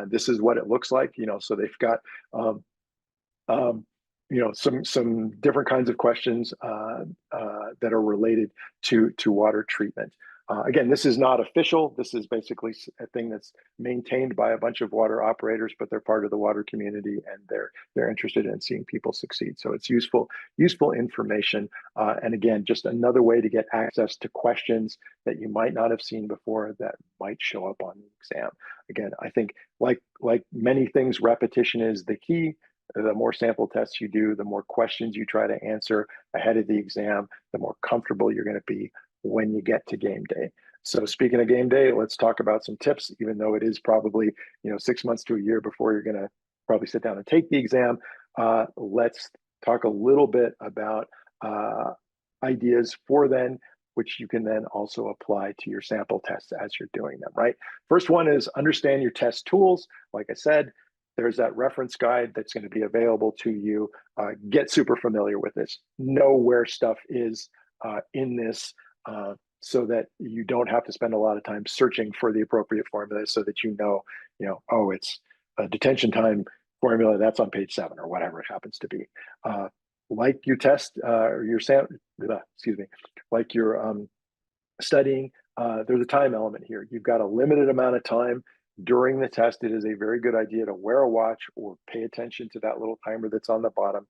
This is what it looks like, so they've got, um, some different kinds of questions that are related to water treatment. Again, this is not official. This is basically a thing that's maintained by a bunch of water operators, but they're part of the water community and they're interested in seeing people succeed. So it's useful information. And again, just another way to get access to questions that you might not have seen before that might show up on the exam. Again, I think like many things, repetition is the key. The more sample tests you do, the more questions you try to answer ahead of the exam, the more comfortable you're going to be when you get to game day. So speaking of game day, let's talk about some tips, even though it is probably 6 months to a year before you're going to probably sit down and take the exam. Let's talk a little bit about ideas for then, which you can then also apply to your sample tests as you're doing them, right? First one is understand your test tools. Like I said, there's that reference guide that's going to be available to you. Get super familiar with this. Know where stuff is in this so that you don't have to spend a lot of time searching for the appropriate formula so that oh, it's a detention time formula that's on page 7 or whatever it happens to be. Like your test or your like your studying, there's a time element here. You've got a limited amount of time during the test. It is a very good idea to wear a watch or pay attention to that little timer that's on the bottom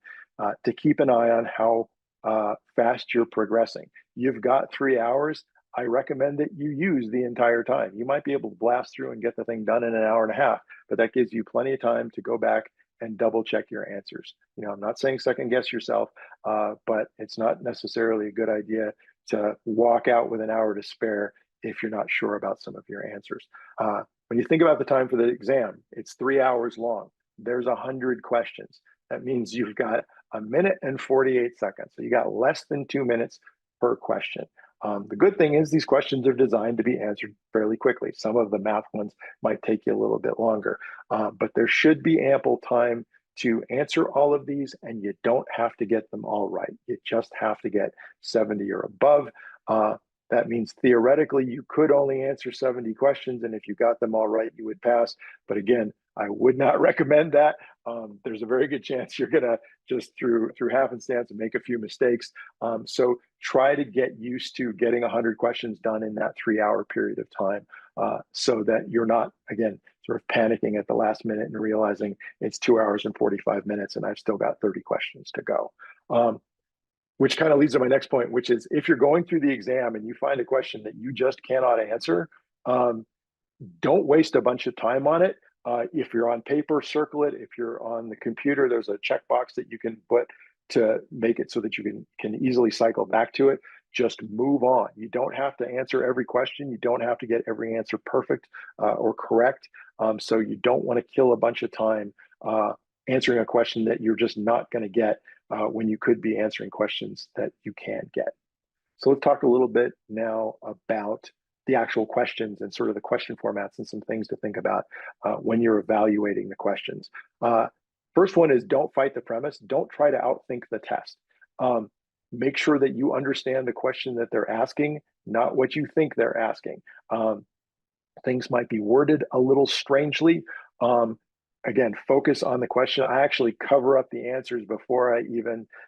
to keep an eye on how fast you're progressing. You've got 3 hours. I recommend that you use the entire time. You might be able to blast through and get the thing done in an hour and a half, but that gives you plenty of time to go back and double check your answers. I'm not saying second guess yourself, but it's not necessarily a good idea to walk out with an hour to spare if you're not sure about some of your answers. When you think about the time for the exam, it's 3 hours long. There's 100 questions. That means you've got 1 minute and 48 seconds. So you got less than 2 minutes per question. The good thing is these questions are designed to be answered fairly quickly. Some of the math ones might take you a little bit longer, but there should be ample time to answer all of these, and you don't have to get them all right. You just have to get 70 or above. That means theoretically you could only answer 70 questions, and if you got them all right, you would pass. But again, I would not recommend that. There's a very good chance you're gonna just through happenstance and make a few mistakes. So try to get used to getting 100 questions done in that 3-hour period of time, so that you're not, again, sort of panicking at the last minute and realizing it's 2 hours and 45 minutes and I've still got 30 questions to go. Which kind of leads to my next point, which is if you're going through the exam and you find a question that you just cannot answer, don't waste a bunch of time on it. If you're on paper, circle it. If you're on the computer, there's a checkbox that you can put to make it so that you can easily cycle back to it. Just move on. You don't have to answer every question. You don't have to get every answer perfect or correct. So you don't want to kill a bunch of time answering a question that you're just not going to get when you could be answering questions that you can get. So let's talk a little bit now about the actual questions and sort of the question formats and some things to think about when you're evaluating the questions. First one is don't fight the premise. Don't try to outthink the test. Make sure that you understand the question that they're asking, not what you think they're asking. Things might be worded a little strangely. Again, focus on the question. I actually cover up the answers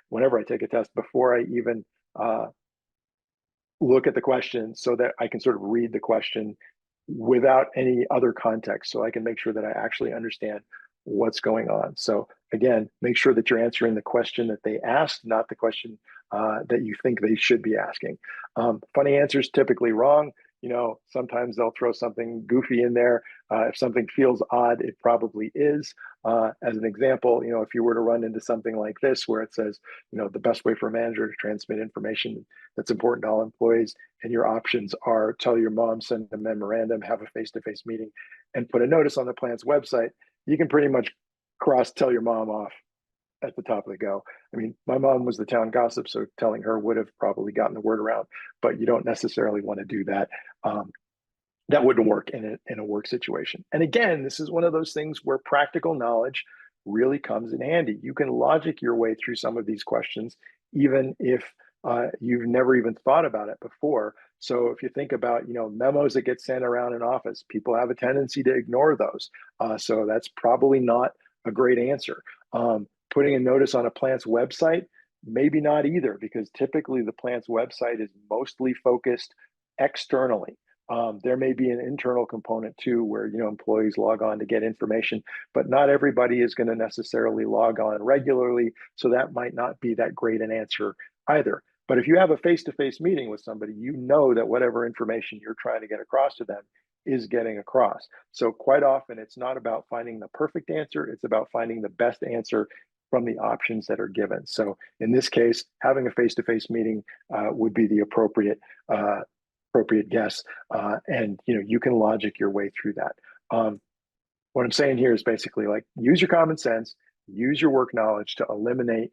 whenever I take a test, before I even look at the question so that I can sort of read the question without any other context. So I can make sure that I actually understand what's going on. So again, make sure that you're answering the question that they asked, not the question that you think they should be asking. Funny answers typically wrong. Sometimes they'll throw something goofy in there. If something feels odd, it probably is. As an example, if you were to run into something like this, where it says, the best way for a manager to transmit information that's important to all employees, and your options are tell your mom, send a memorandum, have a face-to-face meeting, and put a notice on the plant's website, you can pretty much cross tell your mom off at the top of the go. I mean, my mom was the town gossip, so telling her would have probably gotten the word around, but you don't necessarily want to do that. That wouldn't work in a work situation. And again, this is one of those things where practical knowledge really comes in handy. You can logic your way through some of these questions, even if you've never even thought about it before. So if you think about, memos that get sent around an office, people have a tendency to ignore those. So that's probably not a great answer. Putting a notice on a plant's website, maybe not either, because typically the plant's website is mostly focused externally. There may be an internal component too, where employees log on to get information, but not everybody is going to necessarily log on regularly. So that might not be that great an answer either. But if you have a face-to-face meeting with somebody, you know that whatever information you're trying to get across to them is getting across. So quite often, it's not about finding the perfect answer; it's about finding the best answer from the options that are given. So in this case, having a face-to-face meeting would be the appropriate guess, and you can logic your way through that. What I'm saying here is basically like use your common sense, use your work knowledge to eliminate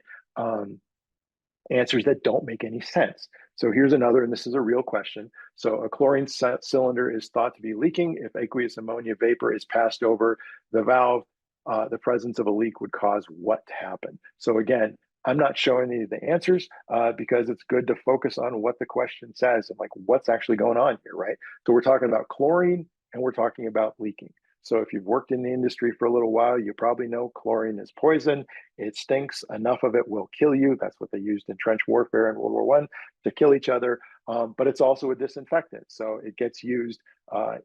answers that don't make any sense. So here's another, and this is a real question. So a chlorine cylinder is thought to be leaking. If aqueous ammonia vapor is passed over the valve, the presence of a leak would cause what to happen? So again, I'm not showing you the answers because it's good to focus on what the question says and like what's actually going on here, right? So we're talking about chlorine and we're talking about leaking. So if you've worked in the industry for a little while, you probably know chlorine is poison. It stinks. Enough of it will kill you. That's what they used in trench warfare in World War I to kill each other. But it's also a disinfectant. So it gets used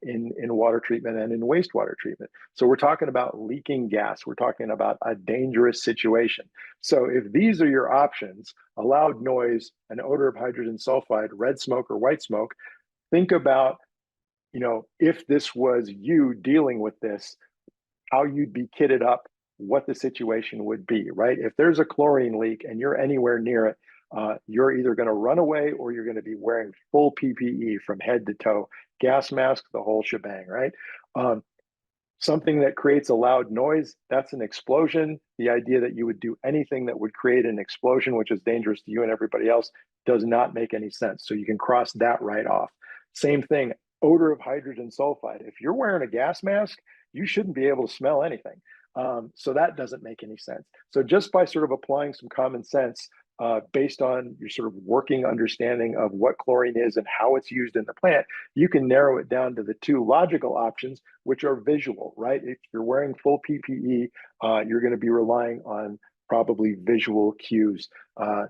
in water treatment and in wastewater treatment. So we're talking about leaking gas. We're talking about a dangerous situation. So if these are your options, a loud noise, an odor of hydrogen sulfide, red smoke or white smoke, think about if this was you dealing with this, how you'd be kitted up, what the situation would be, right? If there's a chlorine leak and you're anywhere near it, you're either going to run away or you're going to be wearing full PPE from head to toe, gas mask, the whole shebang, right? Something that creates a loud noise, that's an explosion. The idea that you would do anything that would create an explosion, which is dangerous to you and everybody else, does not make any sense. So you can cross that right off. Same thing, odor of hydrogen sulfide. If you're wearing a gas mask, you shouldn't be able to smell anything. So that doesn't make any sense. So just by sort of applying some common sense based on your sort of working understanding of what chlorine is and how it's used in the plant, you can narrow it down to the two logical options, which are visual, right? If you're wearing full PPE, you're going to be relying on probably visual cues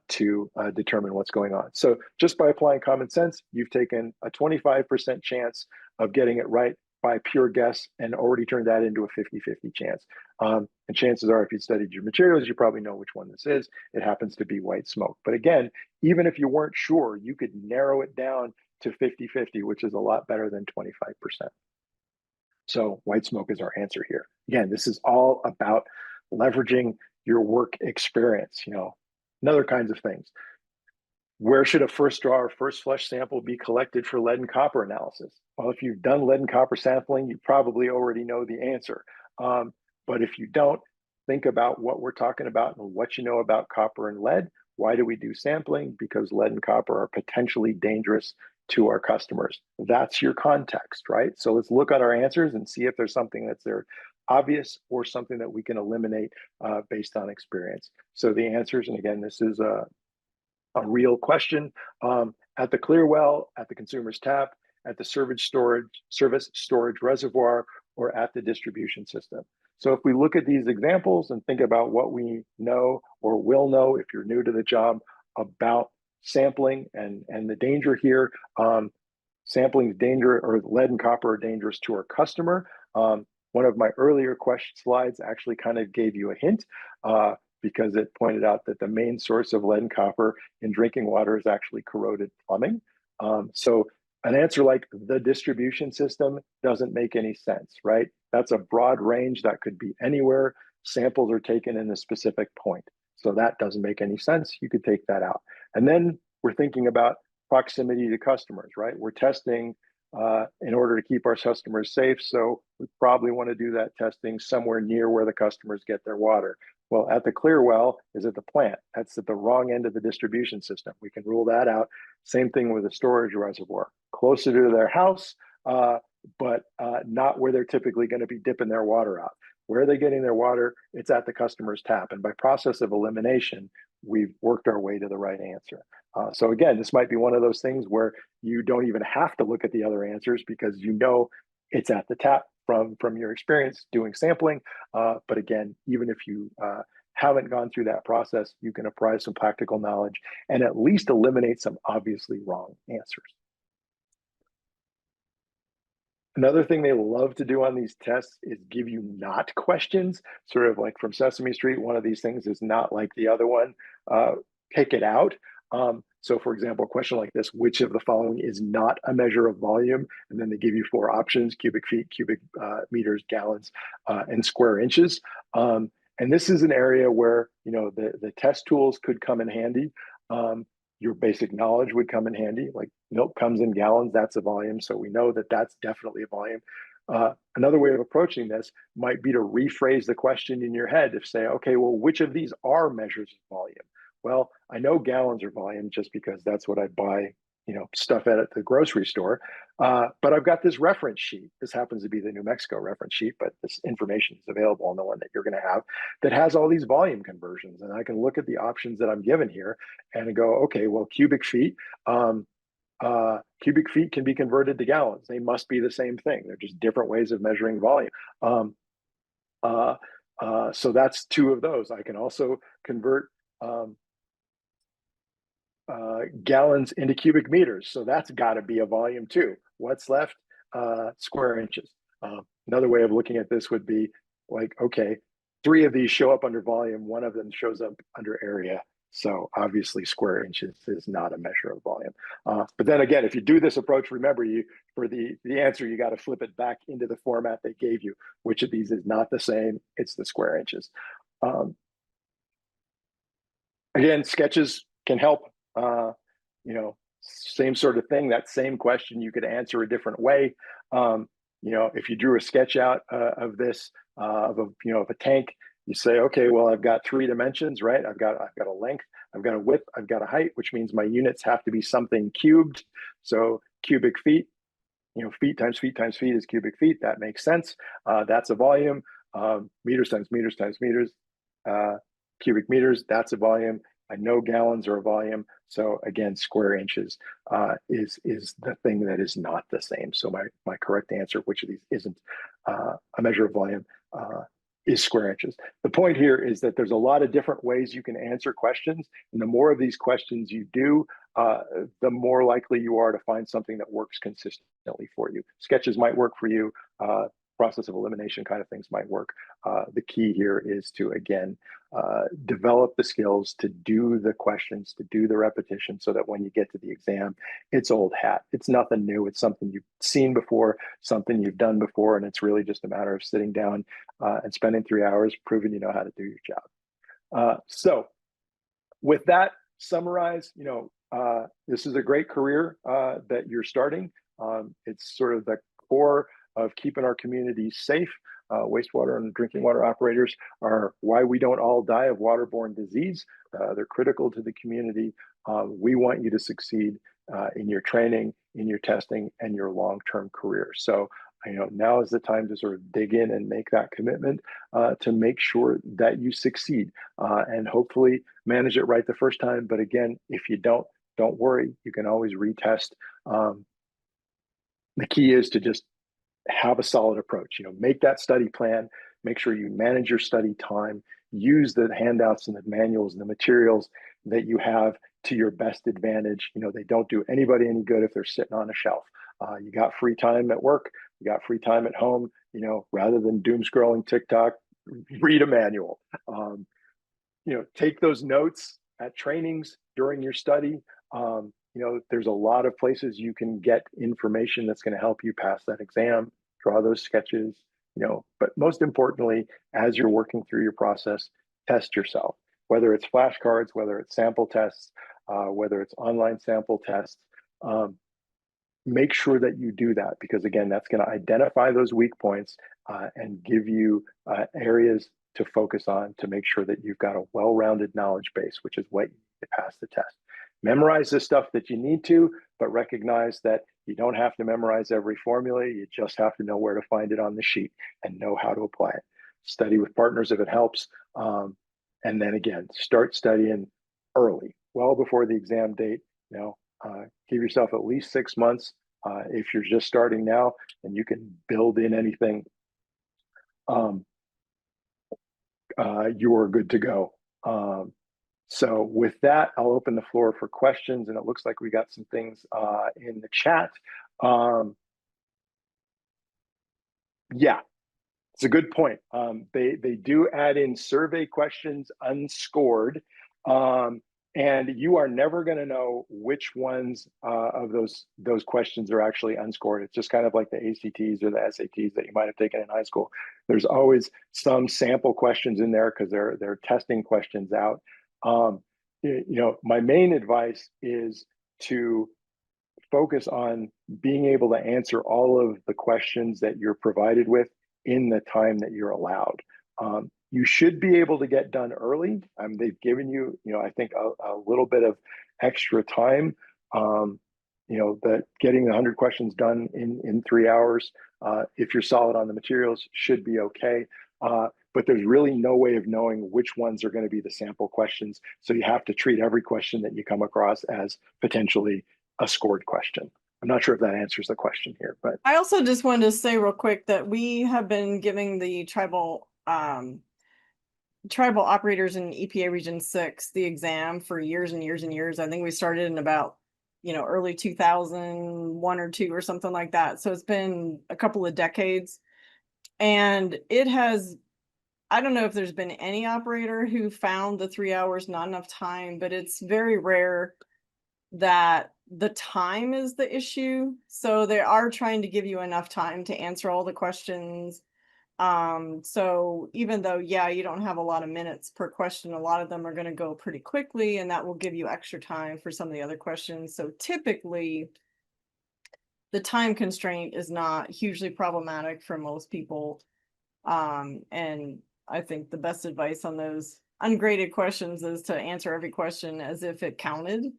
to determine what's going on. So just by applying common sense, you've taken a 25% chance of getting it right by pure guess and already turned that into a 50-50 chance. And chances are, if you studied your materials, you probably know which one this is. It happens to be white smoke. But again, even if you weren't sure, you could narrow it down to 50-50, which is a lot better than 25%. So white smoke is our answer here. Again, this is all about leveraging your work experience, and other kinds of things. Where should a first draw or first flush sample be collected for lead and copper analysis? Well, if you've done lead and copper sampling, you probably already know the answer. But if you don't, think about what we're talking about and what you know about copper and lead. Why do we do sampling? Because lead and copper are potentially dangerous to our customers. That's your context, right? So let's look at our answers and see if there's something that's there obvious or something that we can eliminate based on experience. So the answers, and again, this is a real question, at the clear well, at the consumer's tap, at the service storage reservoir, or at the distribution system. So if we look at these examples and think about what we know or will know if you're new to the job about sampling and the danger here, sampling is dangerous, or lead and copper are dangerous to our customer. One of my earlier question slides actually kind of gave you a hint because it pointed out that the main source of lead and copper in drinking water is actually corroded plumbing. So an answer like the distribution system doesn't make any sense, right? That's a broad range that could be anywhere. Samples are taken in a specific point. So that doesn't make any sense. You could take that out. And then we're thinking about proximity to customers, right? We're testing in order to keep our customers safe. So we probably want to do that testing somewhere near where the customers get their water. Well, at the clear well is at the plant. That's at the wrong end of the distribution system. We can rule that out. Same thing with a storage reservoir. Closer to their house, but not where they're typically going to be dipping their water out. Where are they getting their water? It's at the customer's tap. And by process of elimination, we've worked our way to the right answer. So again, this might be one of those things where you don't even have to look at the other answers because you know it's at the tap from your experience doing sampling. But again, even if you haven't gone through that process, you can apply some practical knowledge and at least eliminate some obviously wrong answers. Another thing they love to do on these tests is give you not questions, sort of like from Sesame Street. One of these things is not like the other one. Pick it out. So for example, a question like this, which of the following is not a measure of volume? And then they give you 4 options: cubic feet, cubic meters, gallons, and square inches. And this is an area where, you know, the test tools could come in handy. Your basic knowledge would come in handy. Like milk comes in gallons, that's a volume. So we know that that's definitely a volume. Another way of approaching this might be to rephrase the question in your head to say, okay, well, which of these are measures of volume? Well, I know gallons are volume just because that's what I buy, you know, stuff at the grocery store. But I've got this reference sheet. This happens to be the New Mexico reference sheet, but this information is available on the one that you're going to have that has all these volume conversions. And I can look at the options that I'm given here and go, okay, well, cubic feet can be converted to gallons. They must be the same thing. They're just different ways of measuring volume. So that's 2 of those. I can also convert gallons into cubic meters. So that's got to be a volume too. What's left? Square inches. Another way of looking at this would be like, okay, 3 of these show up under volume. 1 of them shows up under area. So obviously square inches is not a measure of volume. But then again, if you do this approach, remember for the answer, you got to flip it back into the format they gave you. Which of these is not the same? It's the square inches. Again, sketches can help. You know, same sort of thing. That same question you could answer a different way. You know, if you drew a sketch out of this of a tank, you say, okay, well, I've got 3 dimensions, right? I've got a length, I've got a width, I've got a height, which means my units have to be something cubed. So cubic feet, you know, feet times feet times feet is cubic feet. That makes sense. That's a volume. Meters times meters times meters, cubic meters. That's a volume. I know gallons are a volume. So again, square inches is the thing that is not the same. So my correct answer, which of these isn't a measure of volume, is square inches. The point here is that there's a lot of different ways you can answer questions. And the more of these questions you do, the more likely you are to find something that works consistently for you. Sketches might work for you. Process of elimination kind of things might work. The key here is to, again, develop the skills to do the questions, to do the repetition so that when you get to the exam, it's old hat. It's nothing new. It's something you've seen before, something you've done before, and it's really just a matter of sitting down and spending 3 hours proving you know how to do your job. So with that, summarize, you know, this is a great career that you're starting. It's sort of the core of keeping our communities safe. Wastewater and drinking water operators are why we don't all die of waterborne disease. They're critical to the community. We want you to succeed in your training, in your testing, and your long-term career. So, you know, now is the time to sort of dig in and make that commitment to make sure that you succeed and hopefully manage it right the first time. But again, if you don't worry. You can always retest. The key is to just have a solid approach. You know, make that study plan, make sure you manage your study time, use the handouts and the manuals and the materials that you have to your best advantage. You know, they don't do anybody any good if they're sitting on a shelf. You got free time at work, you got free time at home, you know, rather than doom scrolling TikTok, read a manual. You know, take those notes at trainings during your study. You know, there's a lot of places you can get information that's going to help you pass that exam, draw those sketches, you know, but most importantly, as you're working through your process, test yourself, whether it's flashcards, whether it's sample tests, whether it's online sample tests. Make sure that you do that because, again, that's going to identify those weak points and give you areas to focus on to make sure that you've got a well-rounded knowledge base, which is what you need to pass the test. Memorize the stuff that you need to, but recognize that you don't have to memorize every formula. You just have to know where to find it on the sheet and know how to apply it. Study with partners if it helps. And then again, start studying early, well before the exam date. Give yourself at least 6 months. If you're just starting now, and you can build in anything, you are good to go. So with that, I'll open the floor for questions, and it looks like we got some things in the chat. Yeah, it's a good point. They do add in survey questions unscored, and you are never going to know which ones of those questions are actually unscored. It's just kind of like the ACTs or the SATs that you might have taken in high school. There's always some sample questions in there because they're testing questions out. My main advice is to focus on being able to answer all of the questions that you're provided with in the time that you're allowed. You should be able to get done early. They've given you, I think a little bit of extra time. That getting the 100 questions done in 3 hours, if you're solid on the materials, should be okay. But there's really no way of knowing which ones are going to be the sample questions. So you have to treat every question that you come across as potentially a scored question. I'm not sure if that answers the question here, but I also just wanted to say real quick that we have been giving the tribal operators in EPA Region 6 the exam for years and years and years. I think we started in about early 2001 or 2 or something like that. So it's been a couple of decades, and it has, I don't know if there's been any operator who found the 3 hours not enough time, but it's very rare that the time is the issue. So they are trying to give you enough time to answer all the questions. So even though, yeah, you don't have a lot of minutes per question, a lot of them are going to go pretty quickly, and that will give you extra time for some of the other questions. So typically the time constraint is not hugely problematic for most people. And I think the best advice on those ungraded questions is to answer every question as if it counted,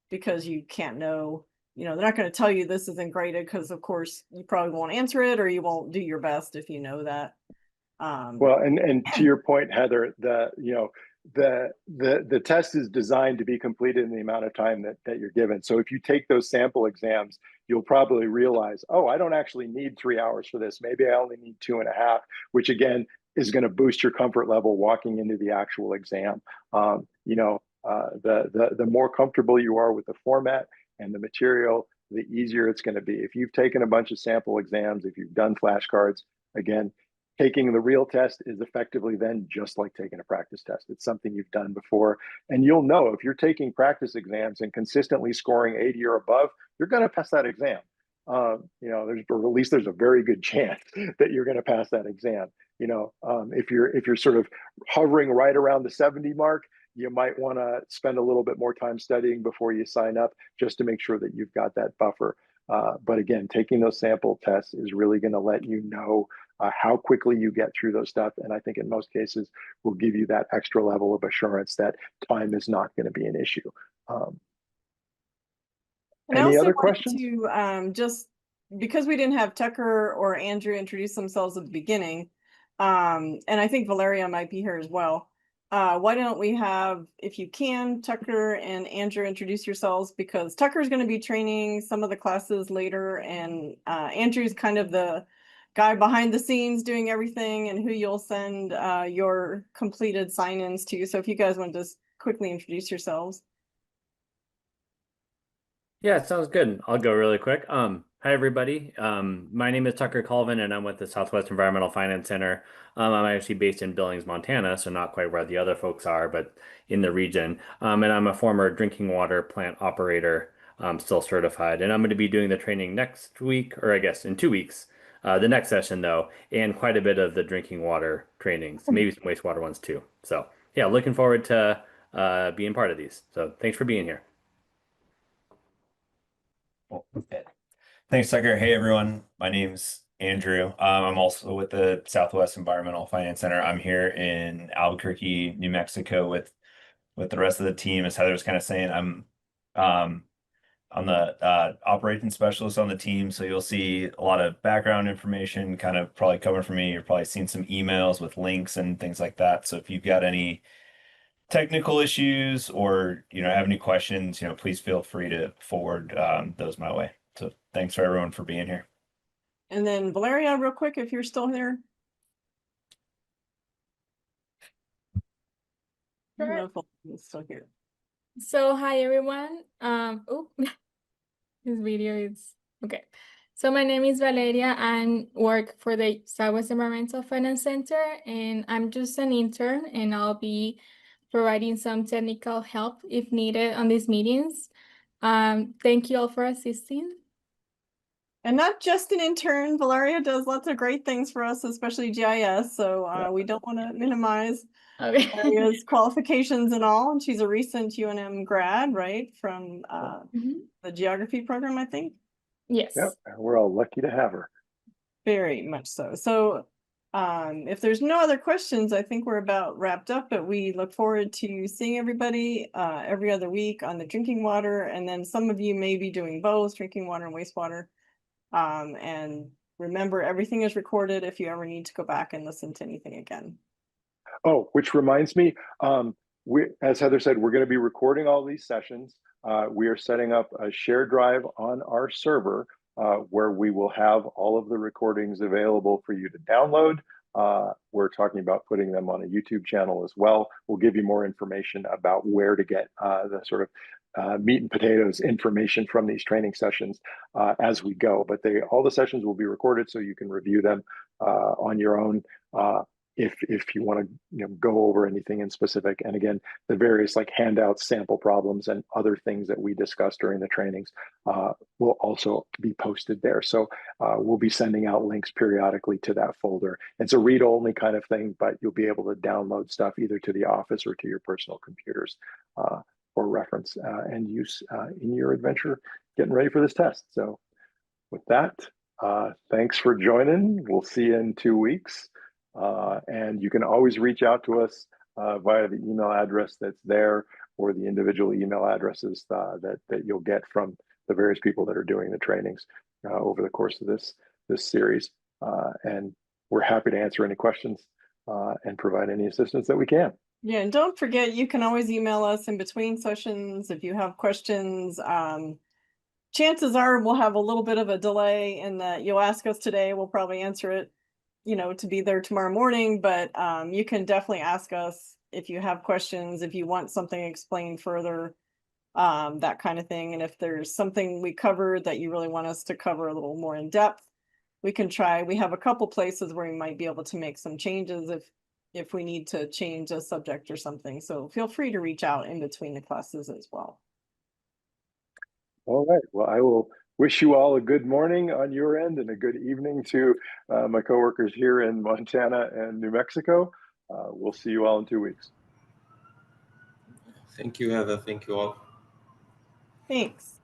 because you can't know, they're not going to tell you this isn't graded, because of course you probably won't answer it, or you won't do your best if you know that. Well, and to your point, Heather, the test is designed to be completed in the amount of time that you're given. So if you take those sample exams, you'll probably realize, oh, I don't actually need 3 hours for this. Maybe I only need 2.5, which again is going to boost your comfort level walking into the actual exam. The more comfortable you are with the format and the material, the easier it's going to be. If you've taken a bunch of sample exams, if you've done flashcards, again, taking the real test is effectively then just like taking a practice test. It's something you've done before. And you'll know if you're taking practice exams and consistently scoring 80 or above, you're going to pass that exam. Or at least there's a very good chance that you're going to pass that exam. If you're sort of hovering right around the 70 mark, you might want to spend a little bit more time studying before you sign up, just to make sure that you've got that buffer. But again, taking those sample tests is really going to let you know how quickly you get through those stuff. And I think in most cases will give you that extra level of assurance that time is not going to be an issue. Any other questions? Just because we didn't have Tucker or Andrew introduce themselves at the beginning, and I think Valeria might be here as well. Why don't we have, if you can, Tucker and Andrew introduce yourselves, because Tucker's going to be training some of the classes later, and Andrew's kind of the guy behind the scenes doing everything, and who you'll send your completed sign-ins to. So if you guys want to just quickly introduce yourselves. Yeah, sounds good. I'll go really quick. Hi everybody. My name is Tucker Colvin, and I'm with the Southwest Environmental Finance Center. I'm actually based in Billings, Montana, so not quite where the other folks are, but in the region. And I'm a former drinking water plant operator, still certified. And I'm going to be doing the training next week, or I guess in 2 weeks. The next session though, and quite a bit of the drinking water trainings, maybe some wastewater ones too. So yeah, looking forward to being part of these. So thanks for being here. Okay. Thanks, Tucker. Hey, everyone. My name's Andrew. I'm also with the Southwest Environmental Finance Center. I'm here in Albuquerque, New Mexico with the rest of the team. As Heather was kind of saying, I'm the operations specialist on the team. So you'll see a lot of background information kind of probably coming from me. You're probably seeing some emails with links and things like that. So if you've got any technical issues or, have any questions, please feel free to forward those my way. So thanks for everyone for being here. And then Valeria, real quick, if you're still there. I don't know if Valeria's still here. So hi everyone. Oh, this video is okay. So my name is Valeria and work for the Southwest Environmental Finance Center, and I'm just an intern, and I'll be providing some technical help if needed on these meetings. Thank you all for assisting. And not just an intern, Valeria does lots of great things for us, especially GIS. So we don't want to minimize Okay. Valeria's qualifications and all. And she's a recent UNM grad, right? From the geography program, I think. Yes. Yep, we're all lucky to have her. Very much so. So if there's no other questions, I think we're about wrapped up, but we look forward to seeing everybody every other week on the drinking water. And then some of you may be doing both drinking water and wastewater. And remember, everything is recorded if you ever need to go back and listen to anything again. Oh, which reminds me, as Heather said, we're going to be recording all these sessions. We are setting up a shared drive on our server where we will have all of the recordings available for you to download. We're talking about putting them on a YouTube channel as well. We'll give you more information about where to get the sort of meat and potatoes information from these training sessions as we go. But all the sessions will be recorded so you can review them on your own if you want to go over anything in specific. And again, the various like handouts, sample problems, and other things that we discussed during the trainings will also be posted there. So we'll be sending out links periodically to that folder. It's a read-only kind of thing, but you'll be able to download stuff either to the office or to your personal computers for reference and use in your adventure getting ready for this test. So with that, thanks for joining. We'll see you in 2 weeks. And you can always reach out to us via the email address that's there or the individual email addresses that you'll get from the various people that are doing the trainings over the course of this series. And we're happy to answer any questions and provide any assistance that we can. Yeah, and don't forget, you can always email us in between sessions if you have questions. Chances are we'll have a little bit of a delay in that you'll ask us today, we'll probably answer it, to be there tomorrow morning, but you can definitely ask us if you have questions, if you want something explained further, that kind of thing. And if there's something we covered that you really want us to cover a little more in depth, we can try. We have a couple places where we might be able to make some changes if we need to change a subject or something. So feel free to reach out in between the classes as well. All right. Well, I will wish you all a good morning on your end and a good evening to my coworkers here in Montana and New Mexico. We'll see you all in 2 weeks. Thank you, Heather. Thank you all. Thanks.